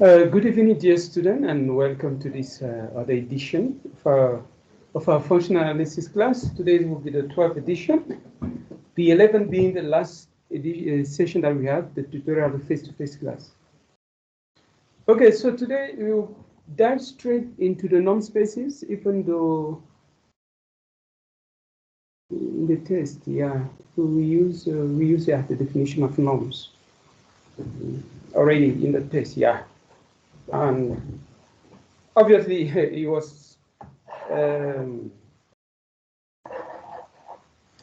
Good evening, dear student, and welcome to this other edition of our functional analysis class. Today will be the 12th edition, the 11th being the last session that we have, the tutorial of face-to-face class. Okay, so today we'll dive straight into the norm spaces, even though in the test, we use the definition of norms already in the test, and obviously it was an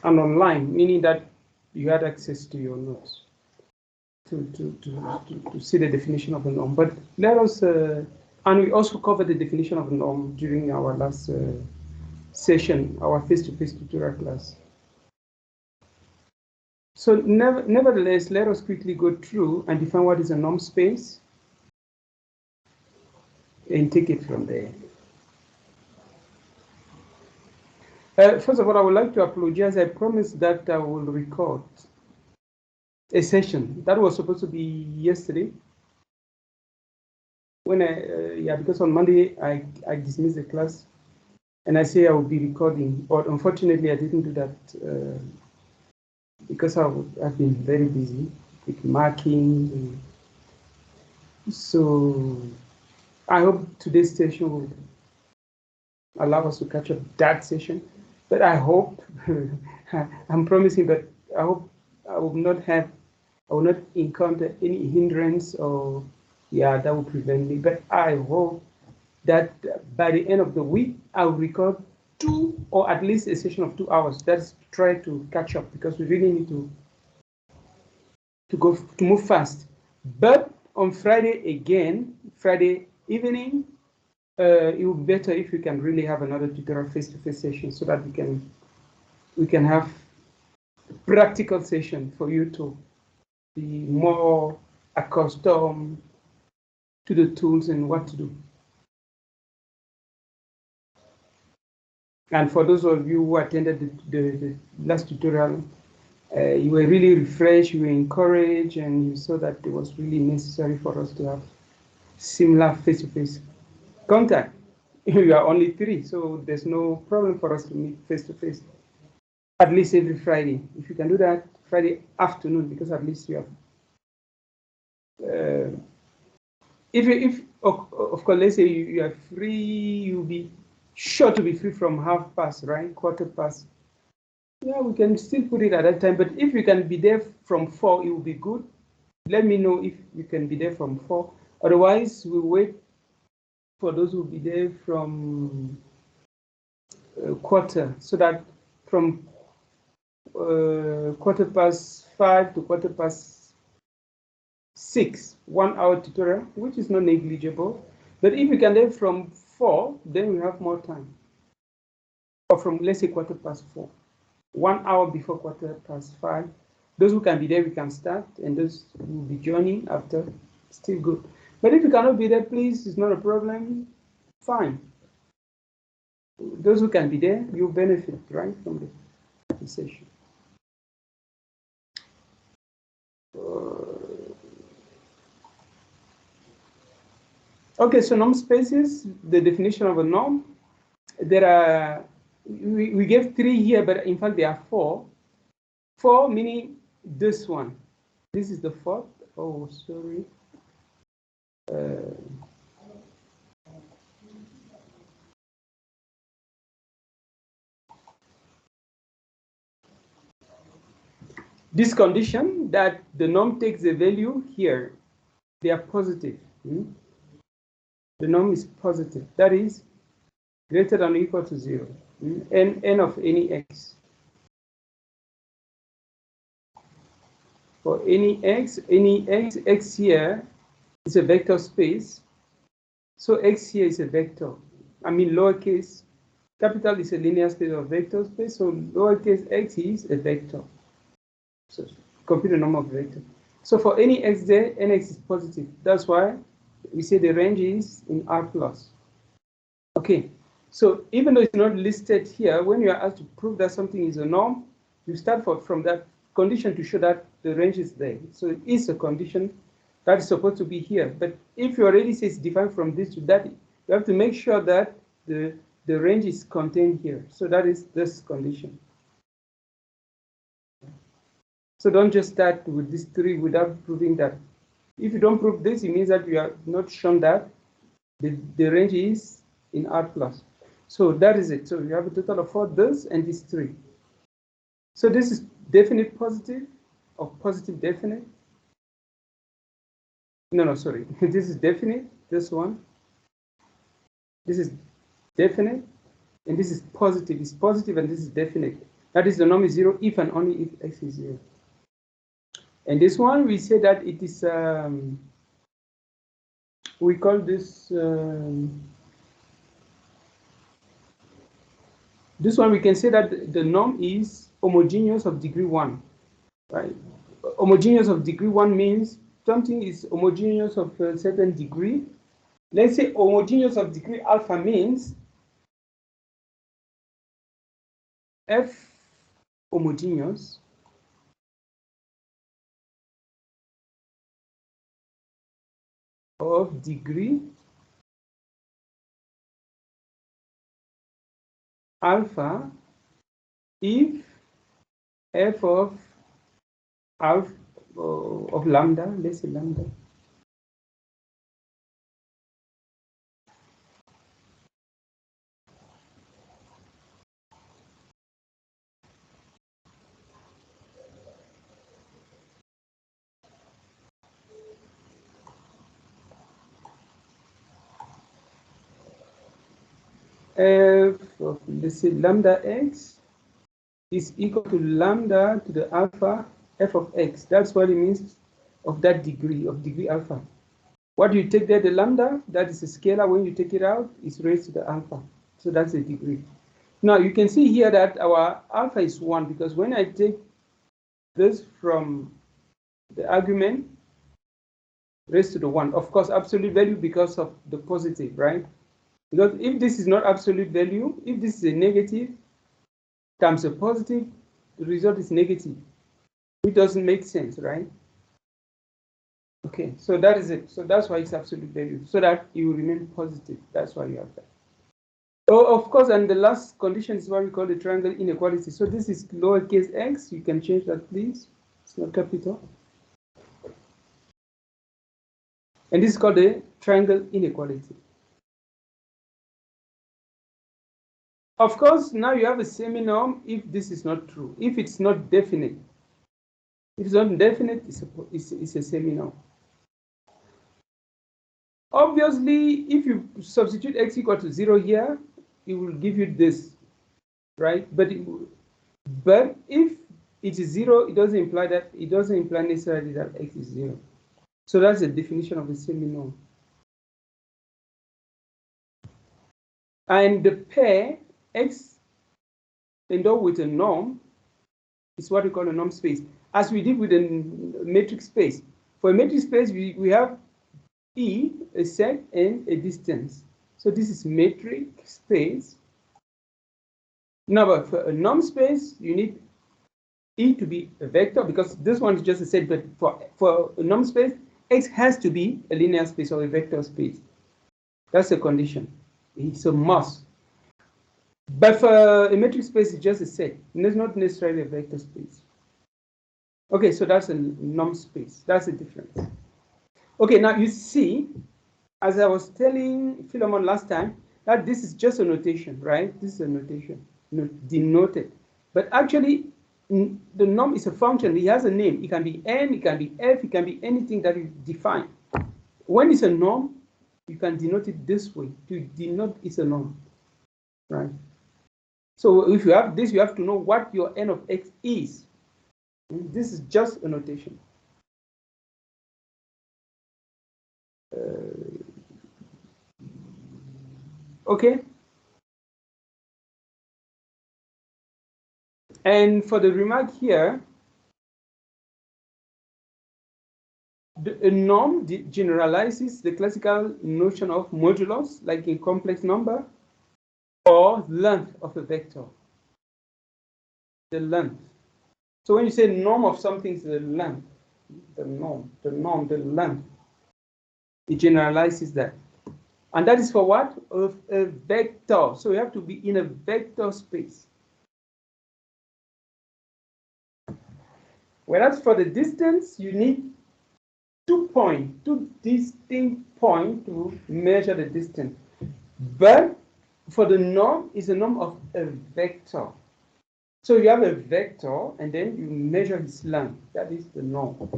online, meaning that you had access to your notes to see the definition of a norm. But let us, and we also covered the definition of a norm during our last session, our face-to-face tutorial class. So nevertheless, let us quickly go through and define what is a norm space and take it from there. First of all, I would like to apologize. I promised that I will record a session that was supposed to be yesterday. When because on Monday I dismissed the class, and I say I will be recording, but unfortunately I didn't do that because I've been very busy with marking. So I hope today's session will allow us to catch up that session. But I hope, I'm promising, but I hope I will not encounter any hindrance or that will prevent me. But I hope that by the end of the week, I'll record 2 or at least a session of 2 hours. That's to try to catch up, because we really need to move fast. But on Friday evening, it would be better if we can really have another tutorial face-to-face session, so that we can have practical session for you to be more accustomed to the tools and what to do. And for those of you who attended the last tutorial, you were really refreshed, you were encouraged, and you saw that it was really necessary for us to have similar face-to-face contact. We are only 3, so there's no problem for us to meet face-to-face, at least every Friday. If you can do that Friday afternoon, because at least you have, if of course, let's say you are free, you'll be sure to be free from past, right? 15:15. Yeah, we can still put it at that time, but if you can be there from 4, it will be good. Let me know if you can be there from 4. Otherwise, we'll wait for those who will be there from quarter, so that from 5:15 to 6:15, 1 hour tutorial, which is not negligible. But if you can there from 4, then we have more time. Or from, let's say, 4:15, 1 hour before 5:15. Those who can be there, we can start, and those who will be joining after, still good. But if you cannot be there, please, it's not a problem. Fine. Those who can be there, you benefit, right, from the session. Okay, so norm spaces, the definition of a norm. There are, we gave 3 here, but in fact there are 4. 4 meaning this one. This is the 4th. Oh, sorry. This condition that the norm takes a value here, they are positive. The norm is positive. That is greater than or equal to 0. N of any x. For any x here is a vector space. So x here is a vector. I mean, lowercase, capital is a linear space of vector space. So lowercase x is a vector. So compute the number of vector. So for any x there, nx is positive. That's why we say the range is in R plus. Okay, so even though it's not listed here, when you are asked to prove that something is a norm, you start from that condition to show that the range is there. So it is a condition That is supposed to be here. But if you already say it's defined from this to that, you have to make sure that the range is contained here. So that is this condition. So don't just start with this 3 without proving that. If you don't prove this, it means that you are not shown that the range is in R plus. So that is it. So you have a total of 4, this and this 3. So this is definite positive or positive definite. No, sorry. This is definite, this one. This is definite, and this is positive. It's positive, and this is definite. That is the norm is 0 if and only if x is 0. And this one, we say that it is, we call this, this one we can say that the norm is homogeneous of degree 1, right? Homogeneous of degree 1 means something is homogeneous of a certain degree. Let's say homogeneous of degree alpha means F homogeneous of degree alpha if F of alpha of lambda, let's say lambda, F of, let's say, lambda x is equal to lambda to the alpha f of x. That's what it means of that degree, of degree alpha. What do you take there, the lambda? That is a scalar. When you take it out, it's raised to the alpha. So that's a degree. Now you can see here that our alpha is 1 because when I take this from the argument raised to the 1, of course, absolute value because of the positive, right? Because if this is not absolute value, if this is a negative times a positive, the result is negative. It doesn't make sense, right? Okay, so that is it. So that's why it's absolute value, so that it will remain positive. That's why you have that. Oh, of course, and the last condition is what we call the triangle inequality. So this is lowercase x. You can change that, please. It's not capital. And this is called the triangle inequality. Of course, now you have a semi-norm if this is not true. If it's not definite. If it's not definite, it's a semi-norm. Obviously, if you substitute x equal to 0 here, it will give you this, right? But if it is 0, it doesn't imply necessarily that x is 0. So that's the definition of a semi-norm. And the pair x endowed with a norm is what we call a norm space. As we did with a metric space. For a metric space, we have E, a set, and a distance. So this is metric space. Now, but for a norm space, you need E to be a vector because this one is just a set, but for a norm space, X has to be a linear space or a vector space. That's a condition. It's a must. But for a metric space, it's just a set. It's not necessarily a vector space. Okay, so that's a norm space. That's the difference. Okay, now you see, as I was telling Philemon last time, that this is just a notation, right? This is a notation, denoted. But actually, the norm is a function. It has a name. It can be n, it can be f, it can be anything that you define. When it's a norm, you can denote it this way. To denote it's a norm, right? So if you have this, you have to know what your n of x is. This is just a notation. Okay. And for the remark here, a norm generalizes the classical notion of modulus, like in complex number, or length of a vector. The length. So when you say norm of something, it's the length. The norm, the length. It generalizes that. And that is for what? Of a vector. So you have to be in a vector space. Whereas for the distance, you need 2 distinct points to measure the distance. But for the norm, it's a norm of a vector. So you have a vector, and then you measure its length. That is the norm.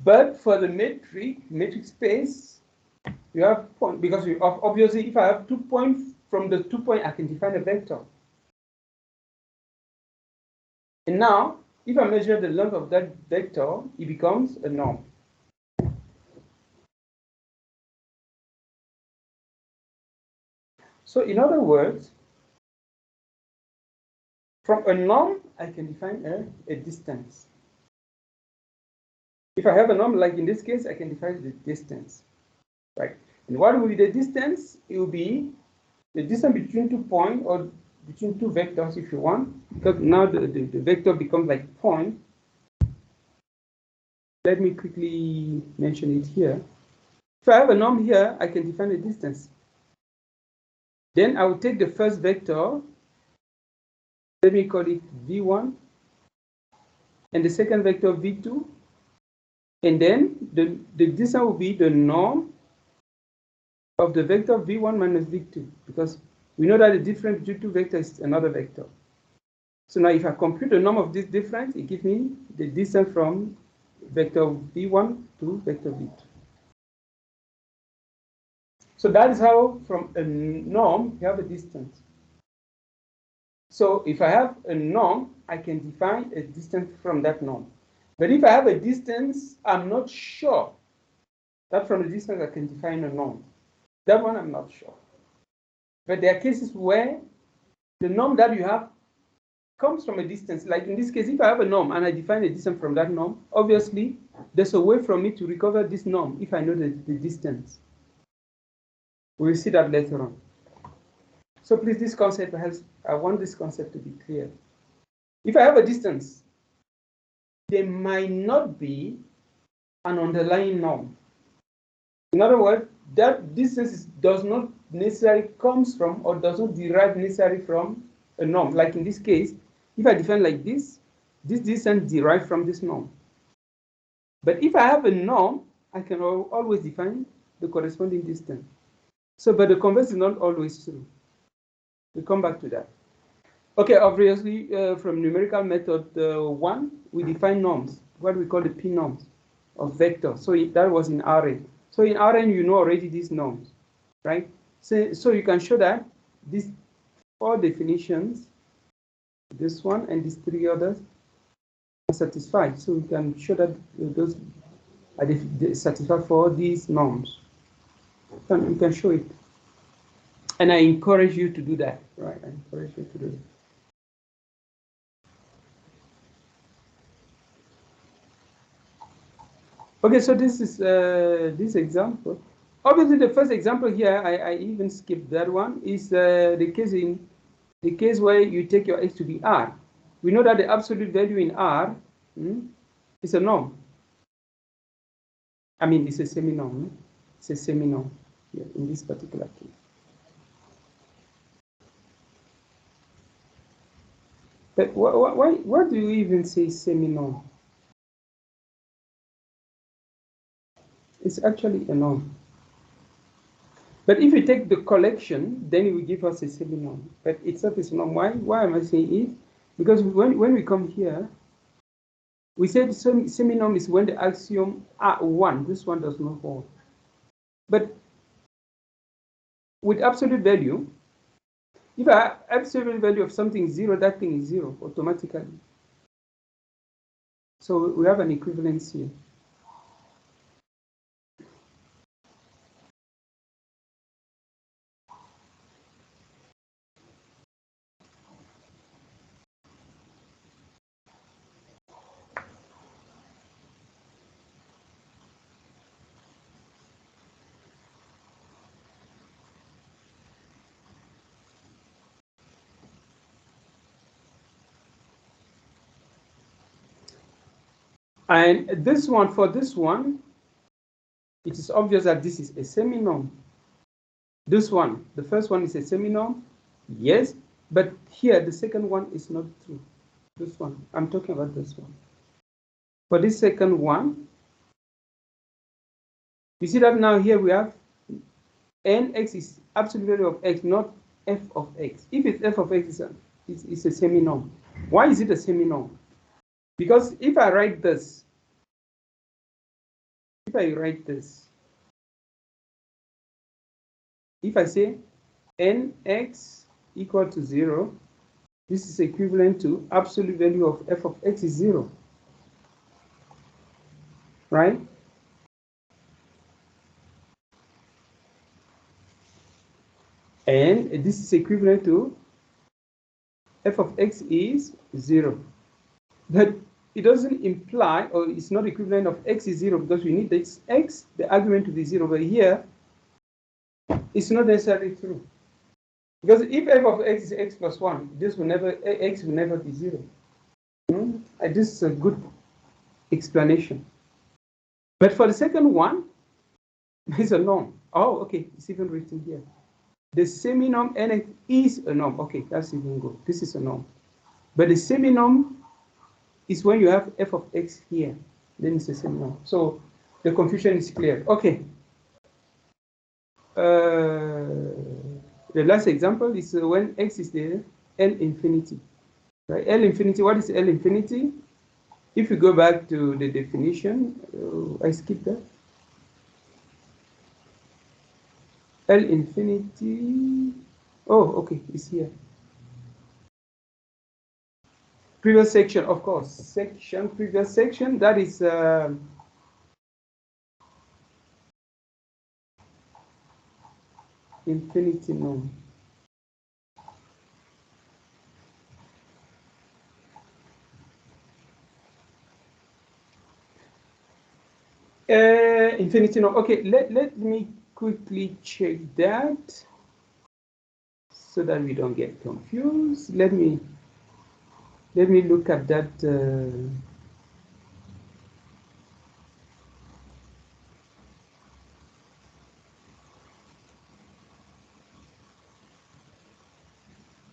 But for the metric space, you have point, because you have, obviously, if I have 2 points, from the 2 points, I can define a vector. And now, if I measure the length of that vector, it becomes a norm. So in other words, from a norm, I can define a distance. If I have a norm, like in this case, I can define the distance, right? And what will be the distance? It will be the distance between 2 points, or between 2 vectors, if you want, because now the vector becomes like point. Let me quickly mention it here. If I have a norm here, I can define a distance. Then I will take the first vector, let me call it V1, and the second vector V2, and then the distance will be the norm of the vector V1 minus V2, because we know that the difference between 2 vectors is another vector. So now if I compute the norm of this difference, it gives me the distance from vector V1 to vector V2. So that is how from a norm you have a distance. So if I have a norm, I can define a distance from that norm. But if I have a distance, I'm not sure that from the distance I can define a norm. That one I'm not sure. But there are cases where the norm that you have comes from a distance. Like in this case, if I have a norm and I define a distance from that norm, obviously there's a way for me to recover this norm if I know the distance. We'll see that later on. So please, this concept has, I want this concept to be clear. If I have a distance, there might not be an underlying norm. In other words, that distance does not necessarily comes from or does not derive necessarily from a norm. Like in this case, if I define like this distance derives from this norm. But if I have a norm, I can always define the corresponding distance. So, but the converse is not always true. We'll come back to that. Okay, obviously, from numerical method 1, we define norms, what we call the P norms of vectors. So that was in Rn. So in Rn, you know already these norms, right? So you can show that these 4 definitions, this one and these 3 others, are satisfied. So we can show that those are satisfied for these norms. You can show it. And I encourage you to do that, right? I encourage you to do it. Okay, so this is this example. Obviously, the first example here, I even skipped that one, is the case where you take your x to be r. We know that the absolute value in r is a norm. I mean, it's a semi-norm. It's a semi-norm here in this particular case. But why do you even say semi-norm? It's actually a norm. But if you take the collection, then it will give us a semi-norm. But itself is a norm. Why am I saying it? Because when we come here, we said semi-norm is when the axiom R1, this one does not hold. But with absolute value, if I have absolute value of something 0, that thing is 0 automatically. So we have an equivalence here. And this one, for this one, it is obvious that this is a seminorm. This one, the first one is a seminorm, yes, but here the second one is not true. This one, I'm talking about this one. For this second one, you see that now here we have nx is absolute value of x, not f of x. If it's f of x, it's a seminorm. Why is it a seminorm? Because if I write this, if I say nx equal to 0, this is equivalent to absolute value of f of x is 0, right? And this is equivalent to f of x is 0. But it doesn't imply, or it's not equivalent of x is 0, because we need this x, the argument to be 0. But here, it's not necessarily true. Because if f of x is x plus 1, this will never, x will never be 0. This is a good explanation. But for the second one, it's a norm. Oh, okay, it's even written here. The seminorm nx is a norm. Okay, that's even good. This is a norm. But the seminorm is when you have f of x here. Then it's a seminorm. So the confusion is clear. Okay. The last example is when x is there, L infinity. Right? L infinity, what is L infinity? If you go back to the definition, I skipped that. L infinity, oh, okay, it's here. Previous section, of course, section, previous section, that is infinity norm. Infinity norm, okay, let me quickly check that so that we don't get confused. Let me look at that.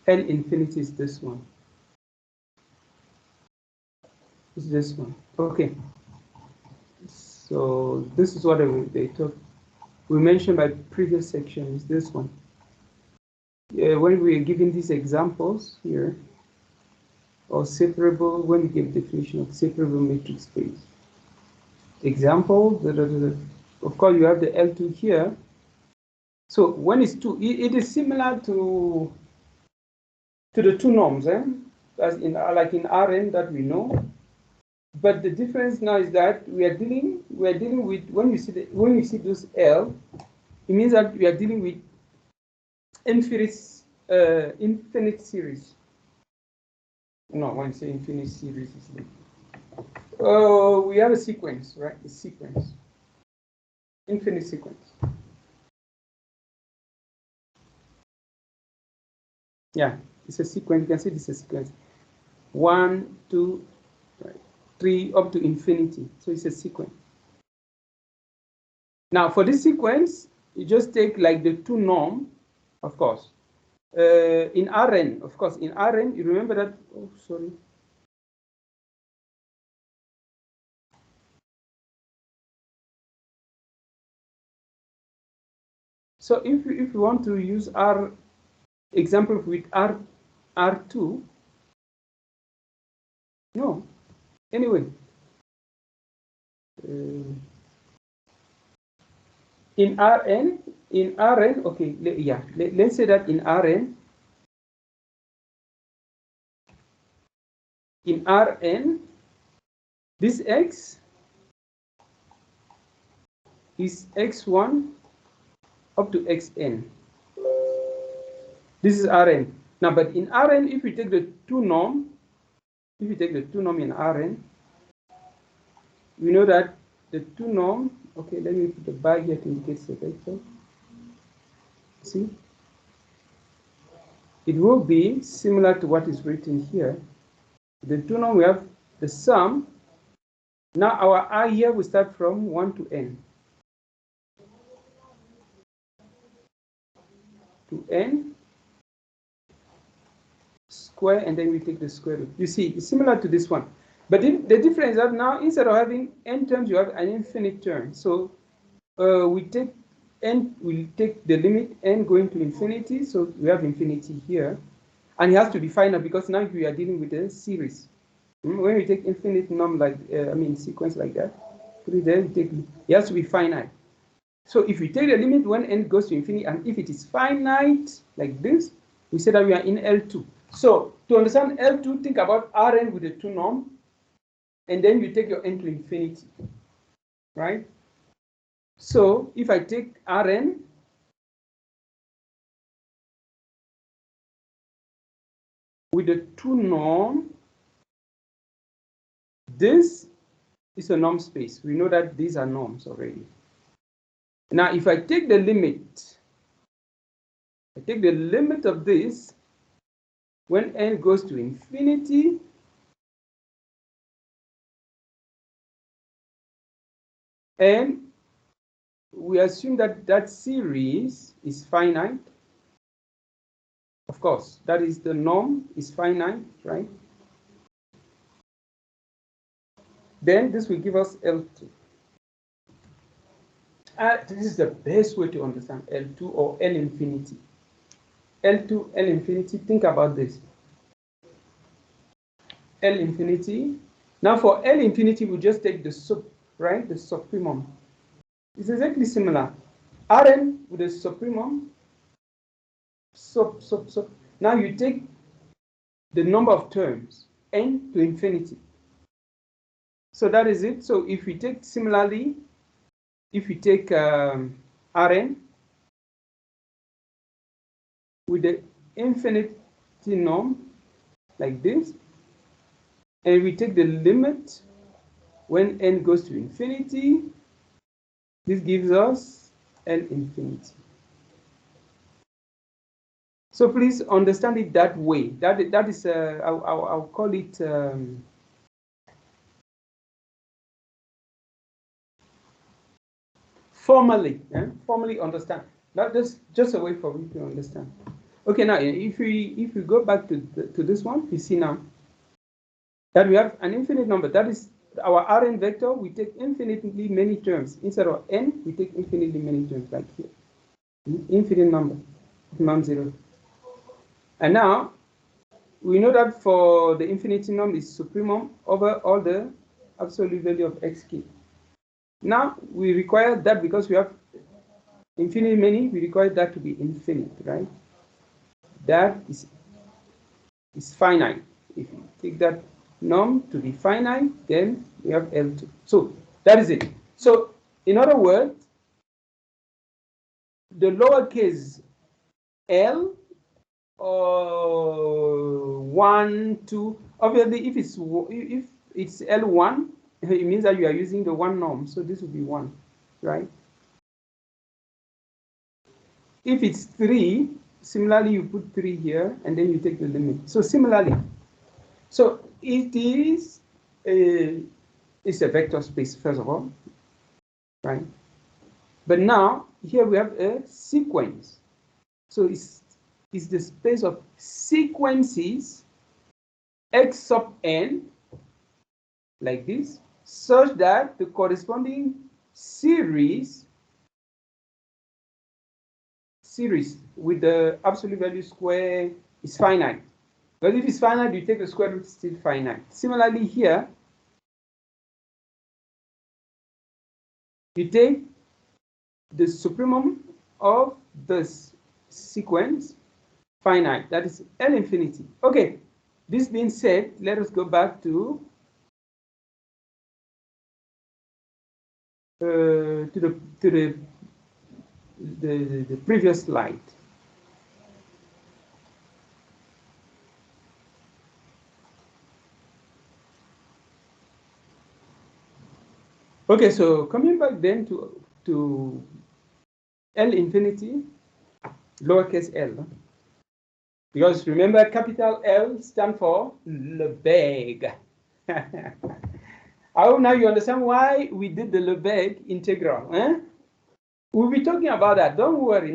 L infinity is this one. It's this one. Okay. So this is what we mentioned by previous section is this one. When we are giving these examples here, or separable, when we give definition of separable matrix space. Example, of course you have the L2 here. So when it's 2, it is similar to the two norms, as in like in Rn that we know. But the difference now is that we are dealing with, when you see those L, it means that we are dealing with infinite series. No, when you say infinite series, it's like, we have a sequence, right? A sequence, infinite sequence. Yeah, it's a sequence. You can see this is a sequence. 1, 2, 3, up to infinity. So it's a sequence. Now, for this sequence, you just take like the two norm, of course. In Rn, of course, in Rn, you remember that, oh, sorry. So if you want to use R example with R2, no, anyway. In Rn, okay, yeah, let's say that in Rn, this x is x1 up to xn. This is Rn. Now, but in Rn, if we take the two norm, in Rn, we know that the two norm, okay, let me put the bar here to indicate the vector. See? It will be similar to what is written here. The two norm, we have the sum. Now our R here will start from 1 to n. to n square, and then we take the square root. You see, it's similar to this one. But the difference is that now, instead of having n terms, you have an infinite term. So we take the limit n going to infinity. So we have infinity here. And it has to be finite because now we are dealing with a series. When we take infinite number sequence like that, then it has to be finite. So if we take the limit when n goes to infinity, and if it is finite like this, we say that we are in L2. So to understand L2, think about Rn with the 2 norm, and then you take your n to infinity, right? So if I take Rn, with the 2 norm, this is a norm space. We know that these are norms already. Now, if I take the limit, of this when n goes to infinity, and we assume that that series is finite. Of course, that is the norm is finite, right? Then this will give us L2. This is the best way to understand L2 or L infinity. L2, L infinity, think about this. L infinity. Now for L infinity, we just take the sup, right? The supremum. It's exactly similar. Rn with the supremum, sup. Now you take the number of terms, n to infinity. So that is it. So if we take similarly, if we take Rn with the infinity norm like this, and we take the limit when n goes to infinity, this gives us L infinity. So please understand it that way. That is, I'll call it formally. Formally understand. That's just a way for you to understand. Okay, now if we go back to this one, you see now that we have an infinite number. That is our Rn vector. We take infinitely many terms. Instead of n, we take infinitely many terms, like here. Infinite number, non-zero. And now we know that for the infinity norm is supremum over all the absolute value of xk. Now we require that because we have infinitely many, we require that to be infinite, right? That is finite. If you take that norm to be finite, then we have L2. So that is it. So in other words, the lowercase l or 1, 2, obviously if it's L1, it means that you are using the 1 norm. So this would be 1, right? If it's 3, similarly, you put 3 here, and then you take the limit. So similarly, so it is it's a vector space, first of all, right? But now, here we have a sequence. So it's the space of sequences x sub n, like this, such that the corresponding series with the absolute value square is finite. But if it's finite, you take the square root, it's still finite. Similarly here, you take the supremum of this sequence, finite. That is L infinity. Okay, this being said, let us go back to the previous slide. Okay, so coming back then to L infinity, lowercase l. Because remember, capital L stands for Lebesgue. I hope now you understand why we did the Lebesgue integral. We'll be talking about that. Don't worry.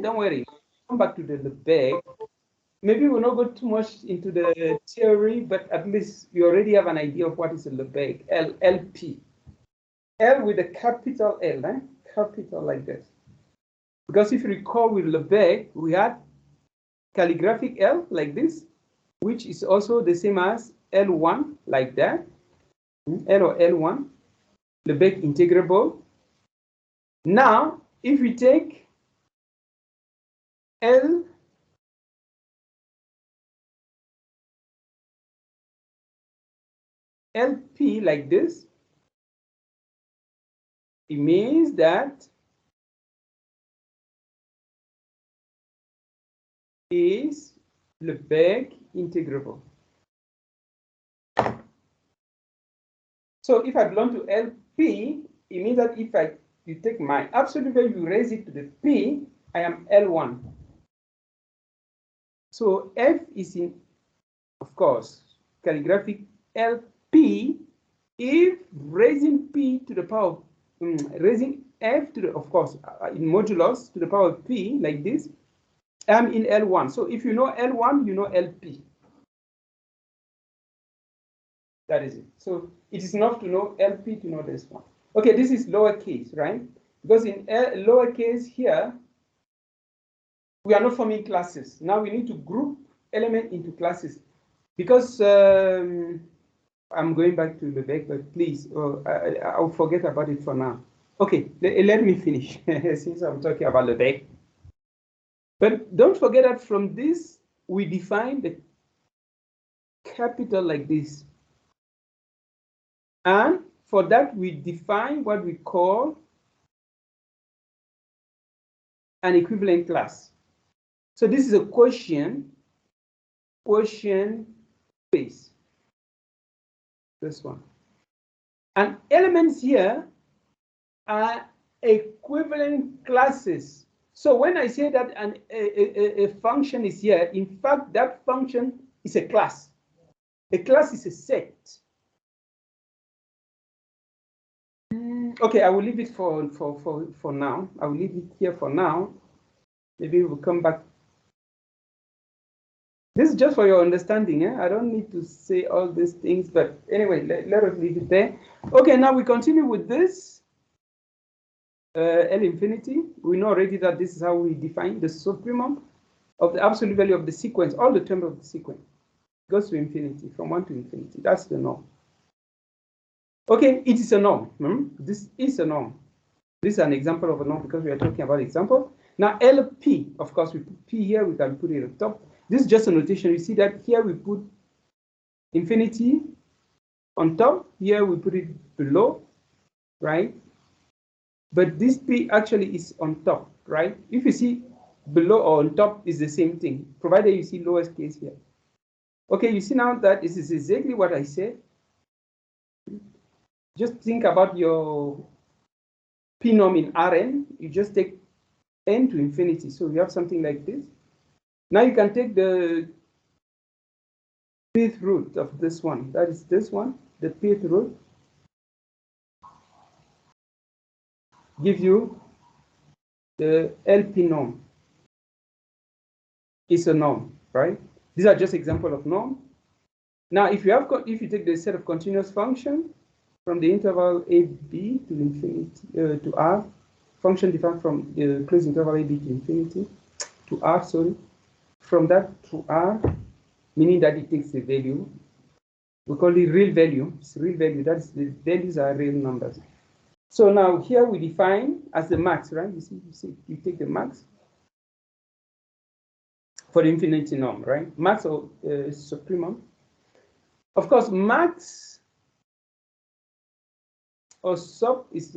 Don't worry. back to the Lebesgue. Maybe we'll not go too much into the theory, but at least you already have an idea of what is a Lebesgue, LP. L with a capital L, capital like this. Because if you recall with Lebesgue, we had calligraphic L like this, which is also the same as L1 like that, L or L1, Lebesgue integrable. Now, if we take LP like this, it means that is Lebesgue integrable. So if I belong to LP, it means that if you take my absolute value, you raise it to the P, I am L1. So F is in, of course, calligraphic LP. If raising P to the power of, raising F to the, of course, in modulus to the power of P like this, I'm in L1. So if you know L1, you know LP. That is it. So it is enough to know LP to know this one. Okay, this is lowercase, right? Because in lowercase here, we are not forming classes. Now we need to group element into classes. Because I'm going back to the back, but please, I'll forget about it for now. Okay, let me finish since I'm talking about the back. But don't forget that from this, we define the capital like this. And for that, we define what we call an equivalent class. So this is a quotient space. This one. And elements here are equivalent classes. So when I say that a function is here, in fact, that function is a class. A class is a set. Okay, I will leave it for now. I will leave it here for now. Maybe we'll come back. This is just for your understanding. I don't need to say all these things, but anyway, let us leave it there. Okay, now we continue with this. L infinity. We know already that this is how we define the supremum of the absolute value of the sequence, all the terms of the sequence. Goes to infinity, from 1 to infinity. That's the norm. Okay, it is a norm. This is a norm. This is an example of a norm because we are talking about example. Now, LP, of course, we put P here, we can put it at the top. This is just a notation. You see that here we put infinity on top. Here we put it below, right? But this P actually is on top, right? If you see below or on top is the same thing, provided you see lowest case here. Okay, you see now that this is exactly what I said. Just think about your P norm in Rn. You just take n to infinity. So you have something like this. Now you can take the pth root of this one. That is this one, the pth root. Gives you the LP norm. It's a norm, right? These are just examples of norm. Now, if you take the set of continuous function from the interval AB to infinity to R, function defined from the closed interval AB to infinity to R, sorry, from that to R, meaning that it takes the value. We call it real value. It's real value. That is, the values are real numbers. So now here we define as the max, right? You see, you take the max for the infinity norm, right? Max or supremum. Of course, max or sub is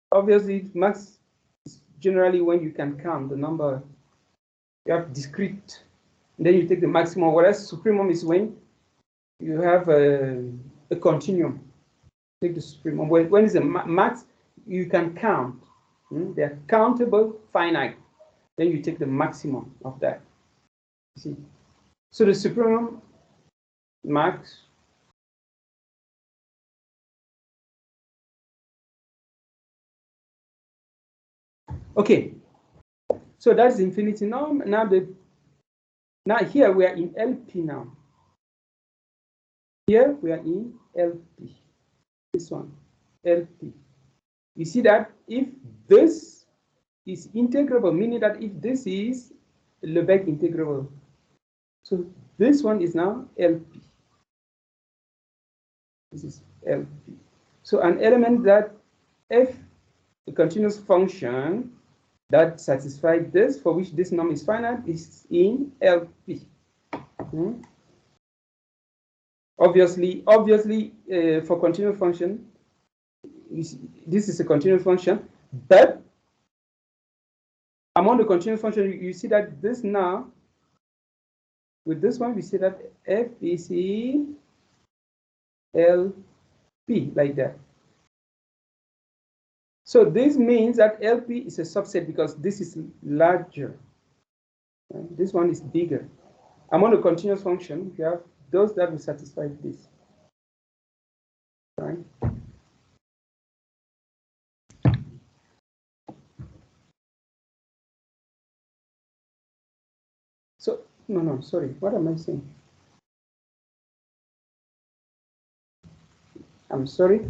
obviously max is generally when you can count the number. You have discrete, and then you take the maximum. Whereas supremum is when you have a continuum. Take the supremum. When it's a max, you can count. They're countable, finite. Then you take the maximum of that. You see, so the supremum max. Okay, So that's the infinity norm. Now here we are in LP now. Here we are in LP. This one, LP. You see that if this is integrable, meaning that if this is Lebesgue integrable, so this one is now LP. This is LP. So an element that f, a continuous function that satisfies this, for which this norm is finite, is in LP. Obviously, for continuous function, this is a continuous function, but among the continuous function, you see that this now, with this one, we see that f is in LP, like that. So this means that LP is a subset because this is larger. Right? This one is bigger. Among the continuous function, you have those that will satisfy this. Right? So, no, sorry. What am I saying? I'm sorry.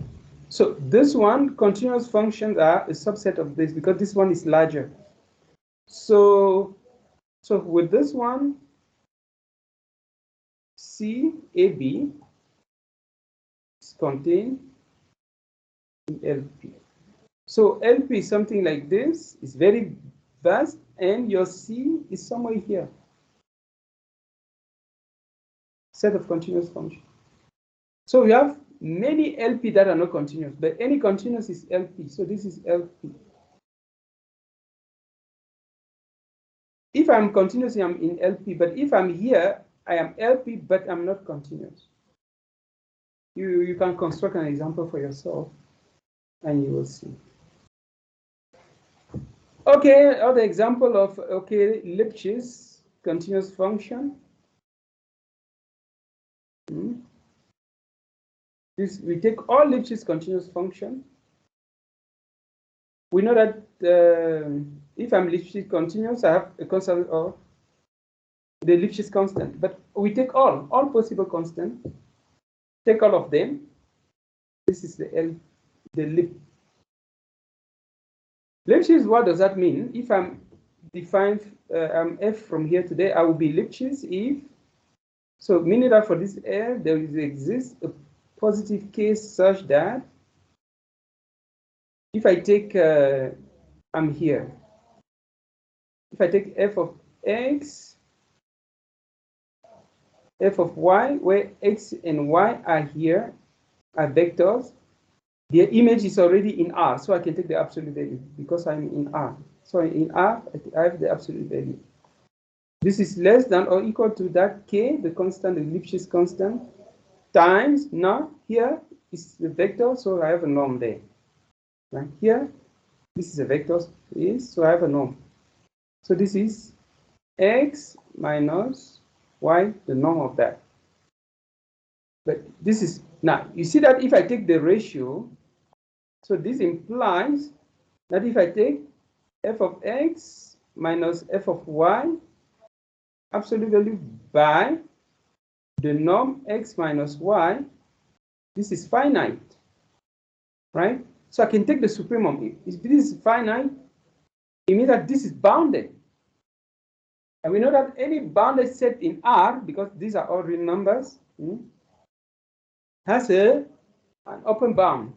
So this one, continuous functions are a subset of this because this one is larger. So with this one, CAB is contained in LP. So LP is something like this. It's very vast, and your C is somewhere here. Set of continuous functions. So we have many LP that are not continuous, but any continuous is LP. So this is LP. If I'm continuous, I'm in LP, but if I'm here, I am LP, but I'm not continuous. You can construct an example for yourself, and you will see. Okay, other example of, okay, Lipschitz continuous function. This, we take all Lipschitz continuous function. We know that if I'm Lipschitz continuous, I have a constant of the Lipschitz constant. But we take all possible constants, take all of them. This is the Lipschitz. What does that mean? If I'm defined f from here to there, I will be Lipschitz if, so meaning that for this f, there exists a positive case such that if I take, I'm here, if I take f of x, f of y, where x and y are here, are vectors, their image is already in R, so I can take the absolute value because I'm in R. So in R, I have the absolute value. This is less than or equal to that k, the constant, the Lipschitz constant, times, now here is the vector, so I have a norm there. Right here, this is a vector space, so I have a norm. So this is x minus y, the norm of that. But this is, now you see that if I take the ratio, so this implies that if I take f of x minus f of y, absolute value by the norm x minus y, this is finite, right? So I can take the supremum. If this is finite, it means that this is bounded. And we know that any bounded set in R, because these are all real numbers, has an open bound.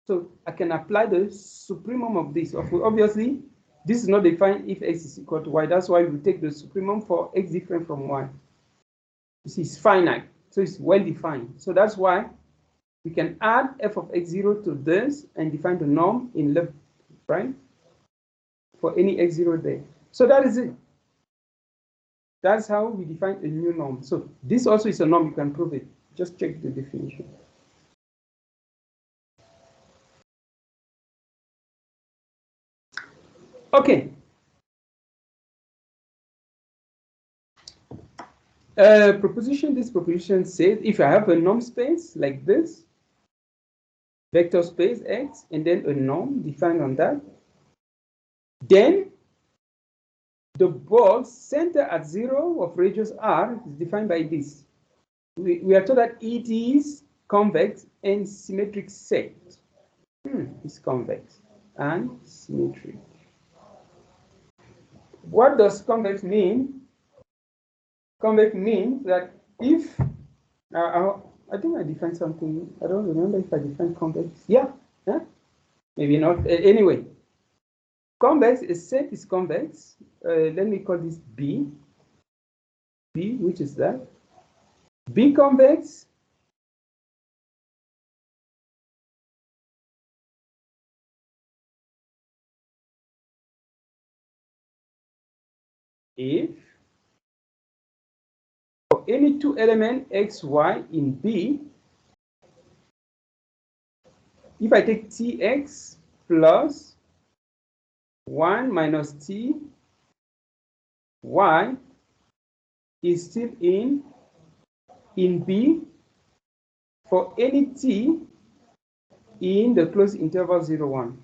So I can apply the supremum of this. Obviously, this is not defined if x is equal to y. That's why we take the supremum for x different from y. This is finite, so it's well defined. So that's why we can add f of x0 to this and define the norm in left, right? For any x0 there. So that is it. That's how we define a new norm. So this also is a norm, you can prove it. Just check the definition. Okay. This proposition says if I have a norm space like this, vector space X, and then a norm defined on that, then the ball center at 0 of radius r is defined by this. We are told that it is convex and symmetric set. It's convex and symmetric. What does convex mean? Convex means that if, I think I defined something, I don't remember if I defined convex. Yeah, maybe not. Anyway, convex, a set is convex. Let me call this B. B, which is that? B convex if for any two element x, y in B, if I take tx plus 1 minus t, y is still in B for any t in the closed interval 0, 1.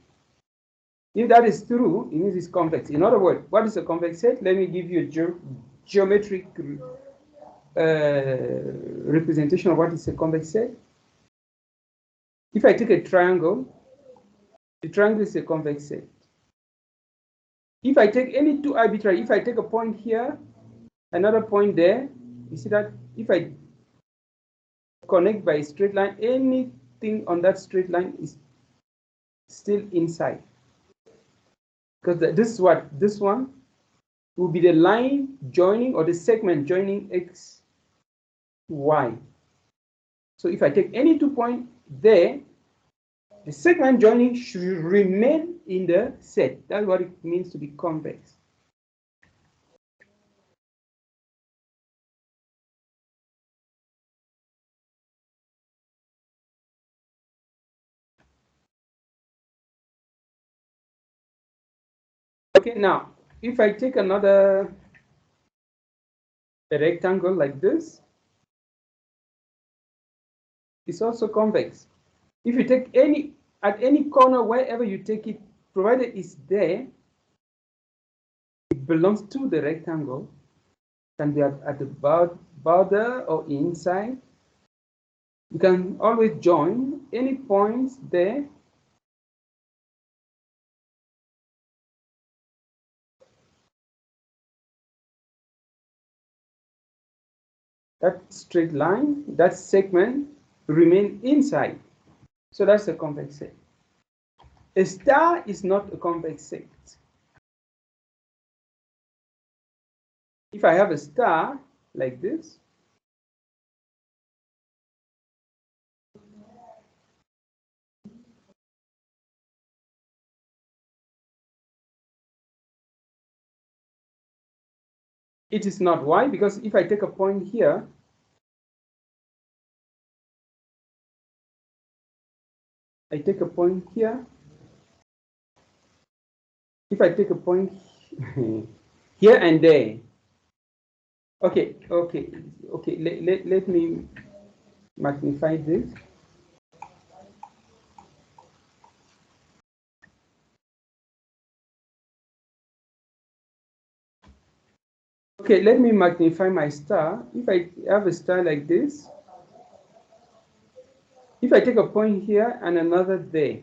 If that is true, it means it's convex. In other words, what is a convex set? Let me give you a geometric representation of what is a convex set. If I take a triangle, the triangle is a convex set. If I take any two arbitrary, if I take a point here, another point there, you see that if I connect by a straight line, anything on that straight line is still inside. Because this is what, this one will be the line joining or the segment joining x, y. So if I take any 2 points there, the segment joining should remain in the set. That's what it means to be convex. Okay, now, if I take another rectangle like this, it's also convex. If you take at any corner, wherever you take it, provided it's there, it belongs to the rectangle, can be at the border or inside. You can always join any points there. That straight line, that segment remain inside. So that's a convex set. A star is not a convex set. If I have a star like this, it is not. Why? Because if I take a point here, I take a point here. If I take a point here and there, okay, let me magnify this. Okay, let me magnify my star. If I have a star like this, if I take a point here and another there,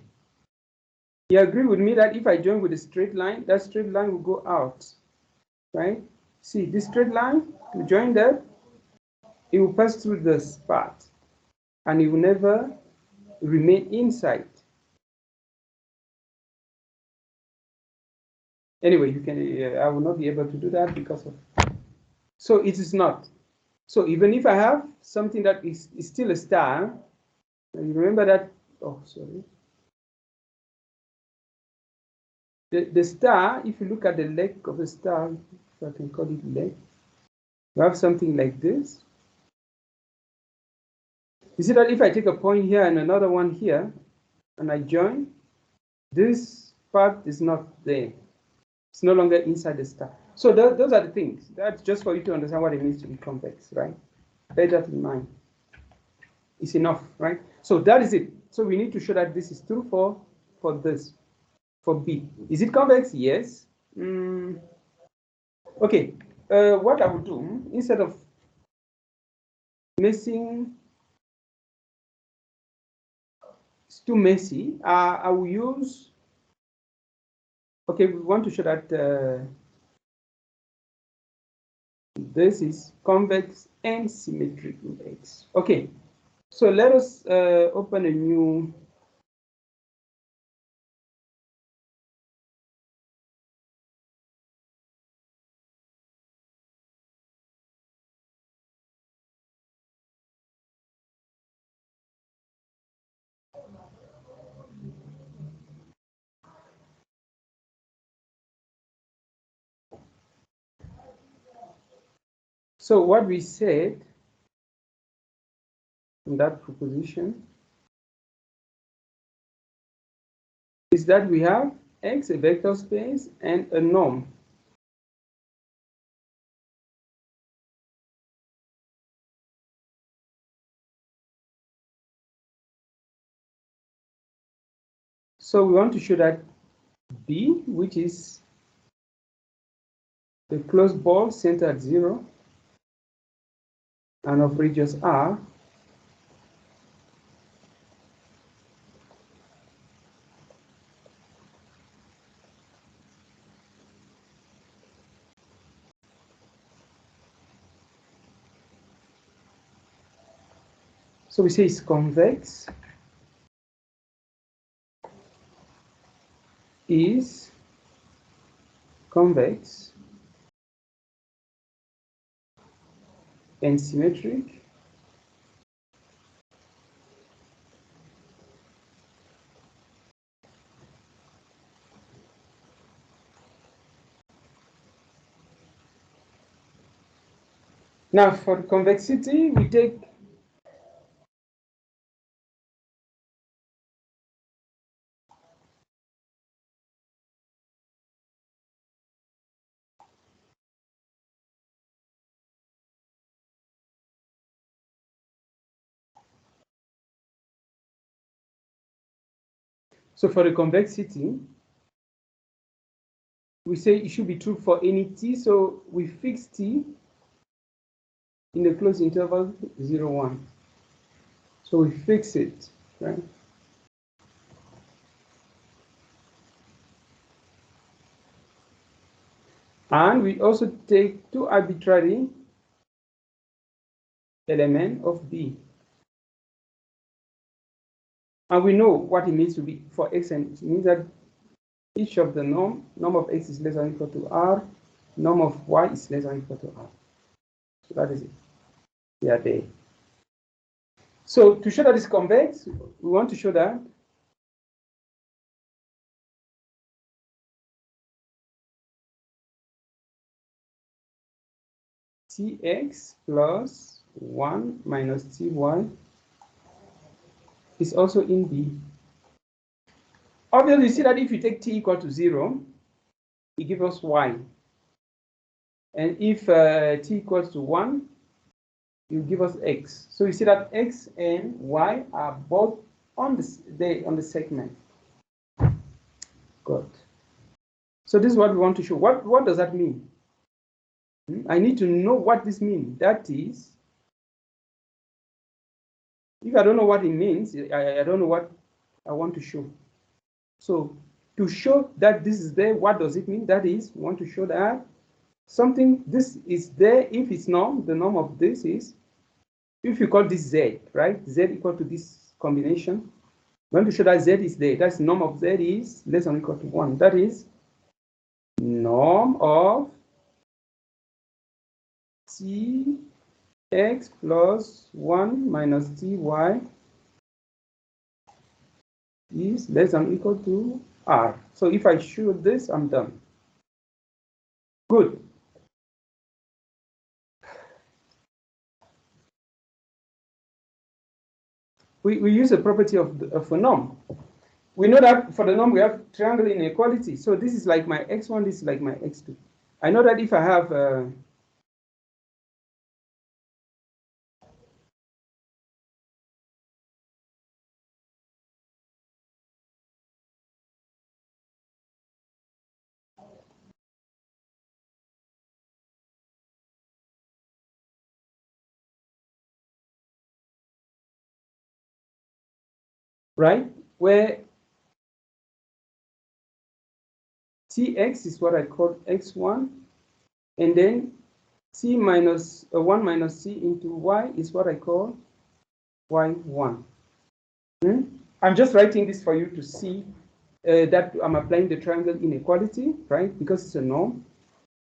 you agree with me that if I join with a straight line, that straight line will go out, right? See, this straight line, to join that, it will pass through this part, and it will never remain inside. Anyway, you can. I will not be able to do that because of. So it is not. So even if I have something that is still a star, you remember that. Oh, sorry. The star, if you look at the leg of the star, if I can call it leg, you have something like this. You see that if I take a point here and another one here, and I join, this part is not there. It's no longer inside the star. So those are the things. That's just for you to understand what it means to be convex, right? Bear that in mind. It's enough, right? So that is it. So we need to show that this is true for this, for B. Is it convex? Yes. Okay, what I will do, instead of messing, it's too messy, I will use, okay, we want to show that this is convex and symmetric in X. Okay, so let us open a new So what we said in that proposition is that we have X, a vector space, and a norm. So we want to show that B, which is the closed ball center at 0 and of radius R, so we say it's convex, is convex and symmetric Now, for convexity, we take so for the convexity, we say it should be true for any t. So we fix t in the closed interval 0, 1. So we fix it, right? And we also take two arbitrary elements of B. And we know what it means to be for X, and it means that each of the norm of X is less than or equal to R, norm of Y is less than or equal to R. So that is it. They are there. So to show that it's convex, we want to show that Tx plus 1 minus Ty is also in B. Obviously, you see that if you take T equal to 0, it gives us Y. And if T equals to 1, it will give us X. So you see that X and Y are both on the segment. Good. So this is what we want to show. What does that mean? I need to know what this means. That is, if I don't know what it means, I don't know what I want to show. So to show that this is there, what does it mean? That is, we want to show that something, this is there if it's norm. The norm of this is, if you call this Z, right? Z equal to this combination. We want to show that Z is there. That's norm of Z is less than or equal to 1. That is norm of Tx plus 1 minus Ty is less than or equal to R. So if I show this, I'm done. Good. We use a property of a norm. We know that for the norm, we have triangle inequality. So this is like my x1, this is like my x2. I know that if I have right? Where Tx is what I call x1, and then c minus 1 minus c into y is what I call y1. I'm just writing this for you to see that I'm applying the triangle inequality, right? Because it's a norm.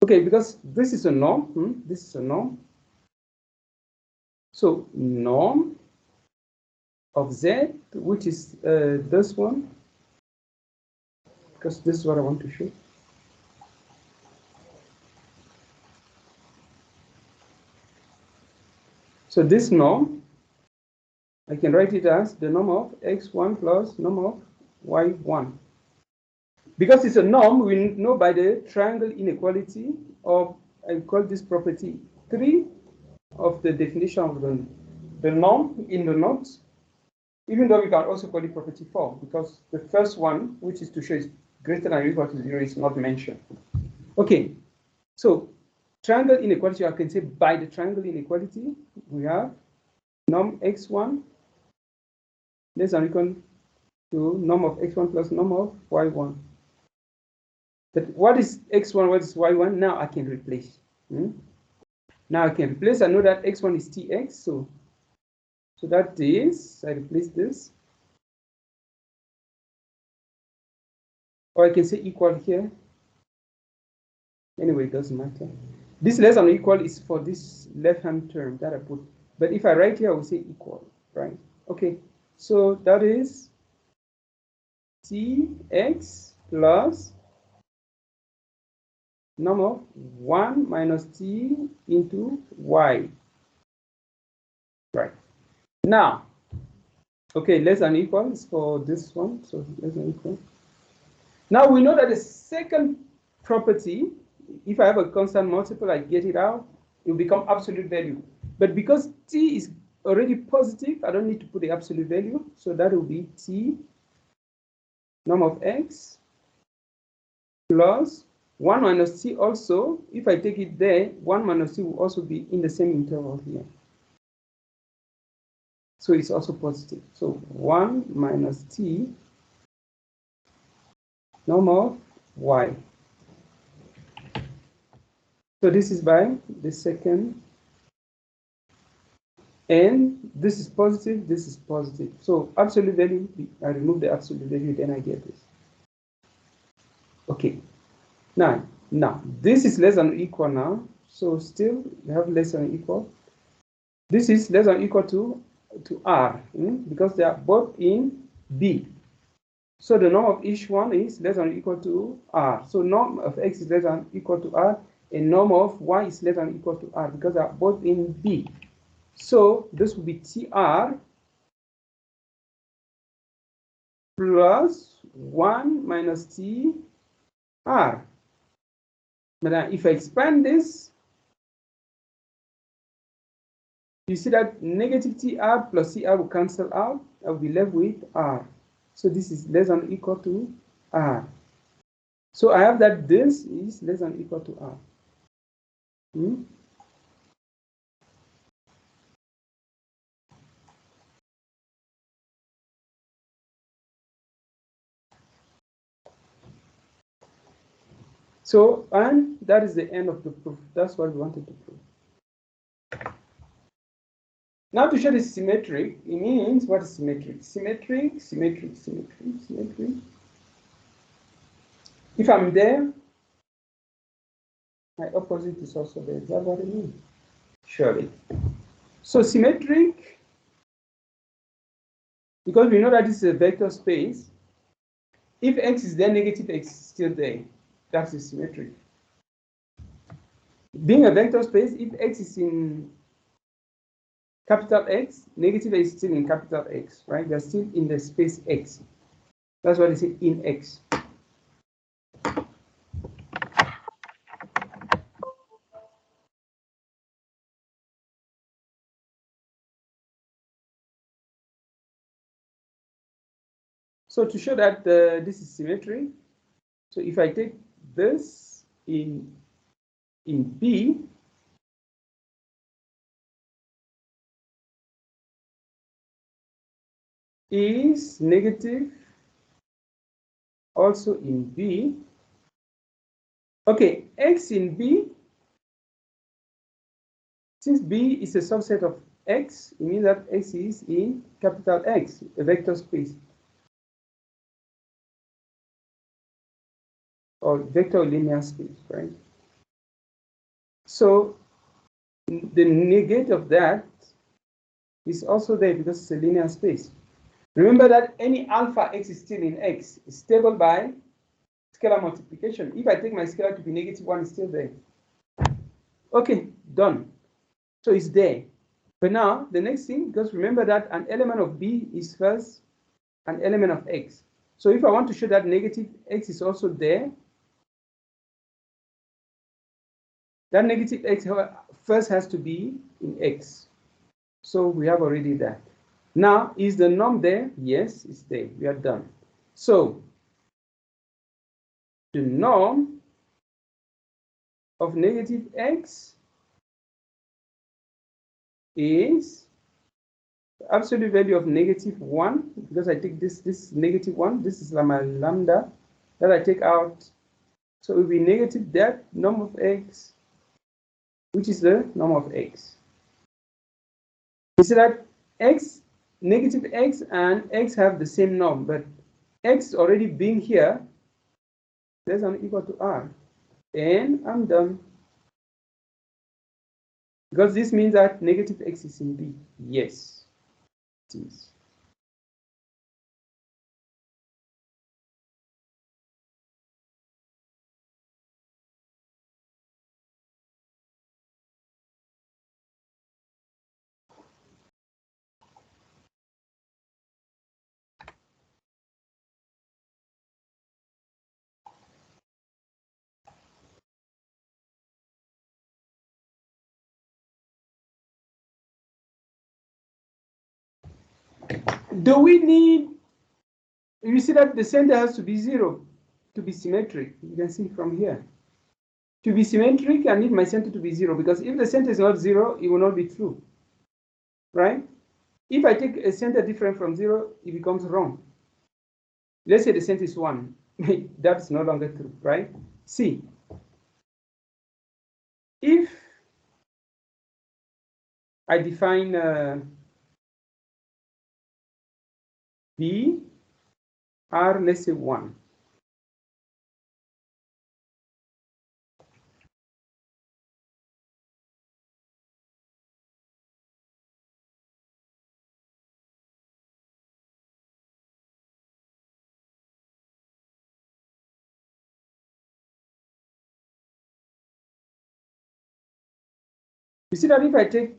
Okay, because this is a norm. This is a norm. So norm of z, which is this one, because this is what I want to show. So this norm, I can write it as the norm of x1 plus norm of y1. Because it's a norm, we know by the triangle inequality of, I call this property 3 of the definition of the norm in the notes, even though we can also call it property 4, because the first one, which is to show is greater than or equal to 0, is not mentioned. Okay, so triangle inequality, I can say by the triangle inequality, we have norm x1 less than or equal to norm of x1 plus norm of y1. But what is x1, what is y1? Now I can replace. Now I can replace, I know that x1 is tx, so that is, I replace this. Or I can say equal here. Anyway, it doesn't matter. This less than or equal is for this left-hand term that I put. But if I write here, I will say equal, right? Okay, so that is tx plus norm of 1 minus t into y. Right. Now, okay, less than equal is for this one, so less than equal. Now we know that the second property, if I have a constant multiple, I get it out, it will become absolute value. But because t is already positive, I don't need to put the absolute value, so that will be t norm of x plus 1 minus t also. If I take it there, 1 minus t will also be in the same interval here. So it's also positive. So 1 minus t norm of y. So this is by the second. And this is positive, this is positive. So absolute value, I remove the absolute value, then I get this. Okay. Now, this is less than or equal now. So still, we have less than or equal. This is less than or equal to R, because they are both in B. So the norm of each one is less than or equal to R. So norm of X is less than or equal to R, and norm of Y is less than or equal to R, because they are both in B. So this will be TR plus 1 minus TR. But if I expand this, you see that negative TR plus CR will cancel out. I will be left with R. So this is less than or equal to R. So I have that this is less than or equal to R. So, and that is the end of the proof. That's what we wanted to prove. Now to show this symmetric, it means what is symmetric? Symmetric. If I'm there, my opposite is also there. Is that what it means? Surely. So symmetric, because we know that this is a vector space, if x is there, negative x is still there. That's the symmetric. Being a vector space, if x is in capital X, negative x is still in capital X, right? They're still in the space X. That's what they say in X. So to show that this is symmetric, so if I take this in B, is negative also in B. Okay, X in B, since B is a subset of X, it means that X is in capital X, a vector space. Or vector linear space, right? So the negate of that is also there because it's a linear space. Remember that any alpha X is still in X, is stable by scalar multiplication. If I take my scalar to be -1, it's still there. Okay, done. So it's there. But now the next thing, because remember that an element of B is first an element of X. So if I want to show that negative X is also there, that negative X first has to be in X. So we have already that. Now, is the norm there? Yes, it's there. We are done. So the norm of negative X is the absolute value of -1, because I take this -1, this is my lambda that I take out. So it will be negative that norm of X, which is the norm of X. You see that X, negative X and X have the same norm, but X already being here, less than or equal to R. And I'm done. Because this means that negative X is in B. Yes, it is. Do we need, you see that the center has to be 0 to be symmetric. You can see from here. To be symmetric, I need my center to be 0, because if the center is not 0, it will not be true, right? If I take a center different from 0, it becomes wrong. Let's say the center is 1. That's no longer true, right? See, if I define B, R, let's say 1. You see that if I take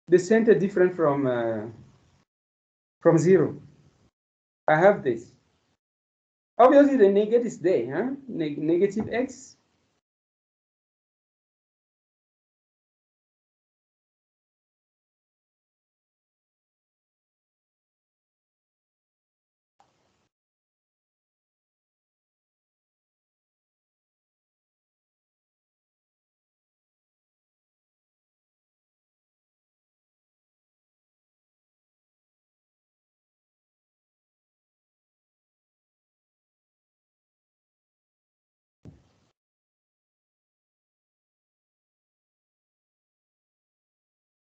the center different from 0, I have this. Obviously, the negative is there, huh? Negative X.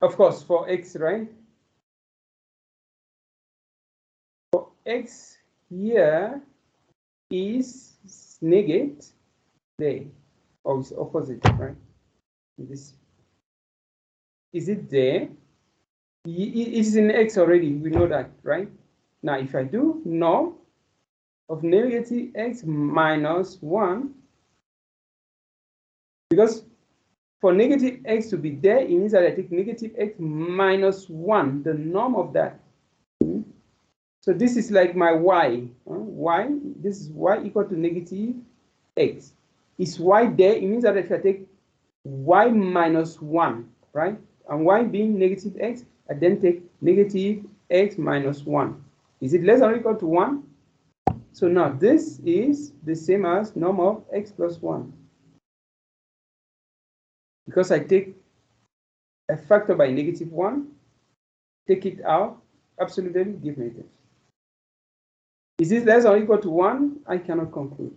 Of course, for X, right? For X here is negate there, or it's opposite, right? This is it there? It is in X already. We know that, right? Now, if I do norm of negative X minus 1, because for negative X to be there, it means that I take negative X minus 1, the norm of that. So this is like my Y. Y, this is Y equal to negative X. Is Y there? It means that if I take Y minus 1, right? And Y being negative X, I then take negative X minus 1. Is it less than or equal to 1? So now this is the same as norm of X plus 1. Because I take a factor by -1, take it out, absolute value, give negative. Is this less or equal to 1? I cannot conclude.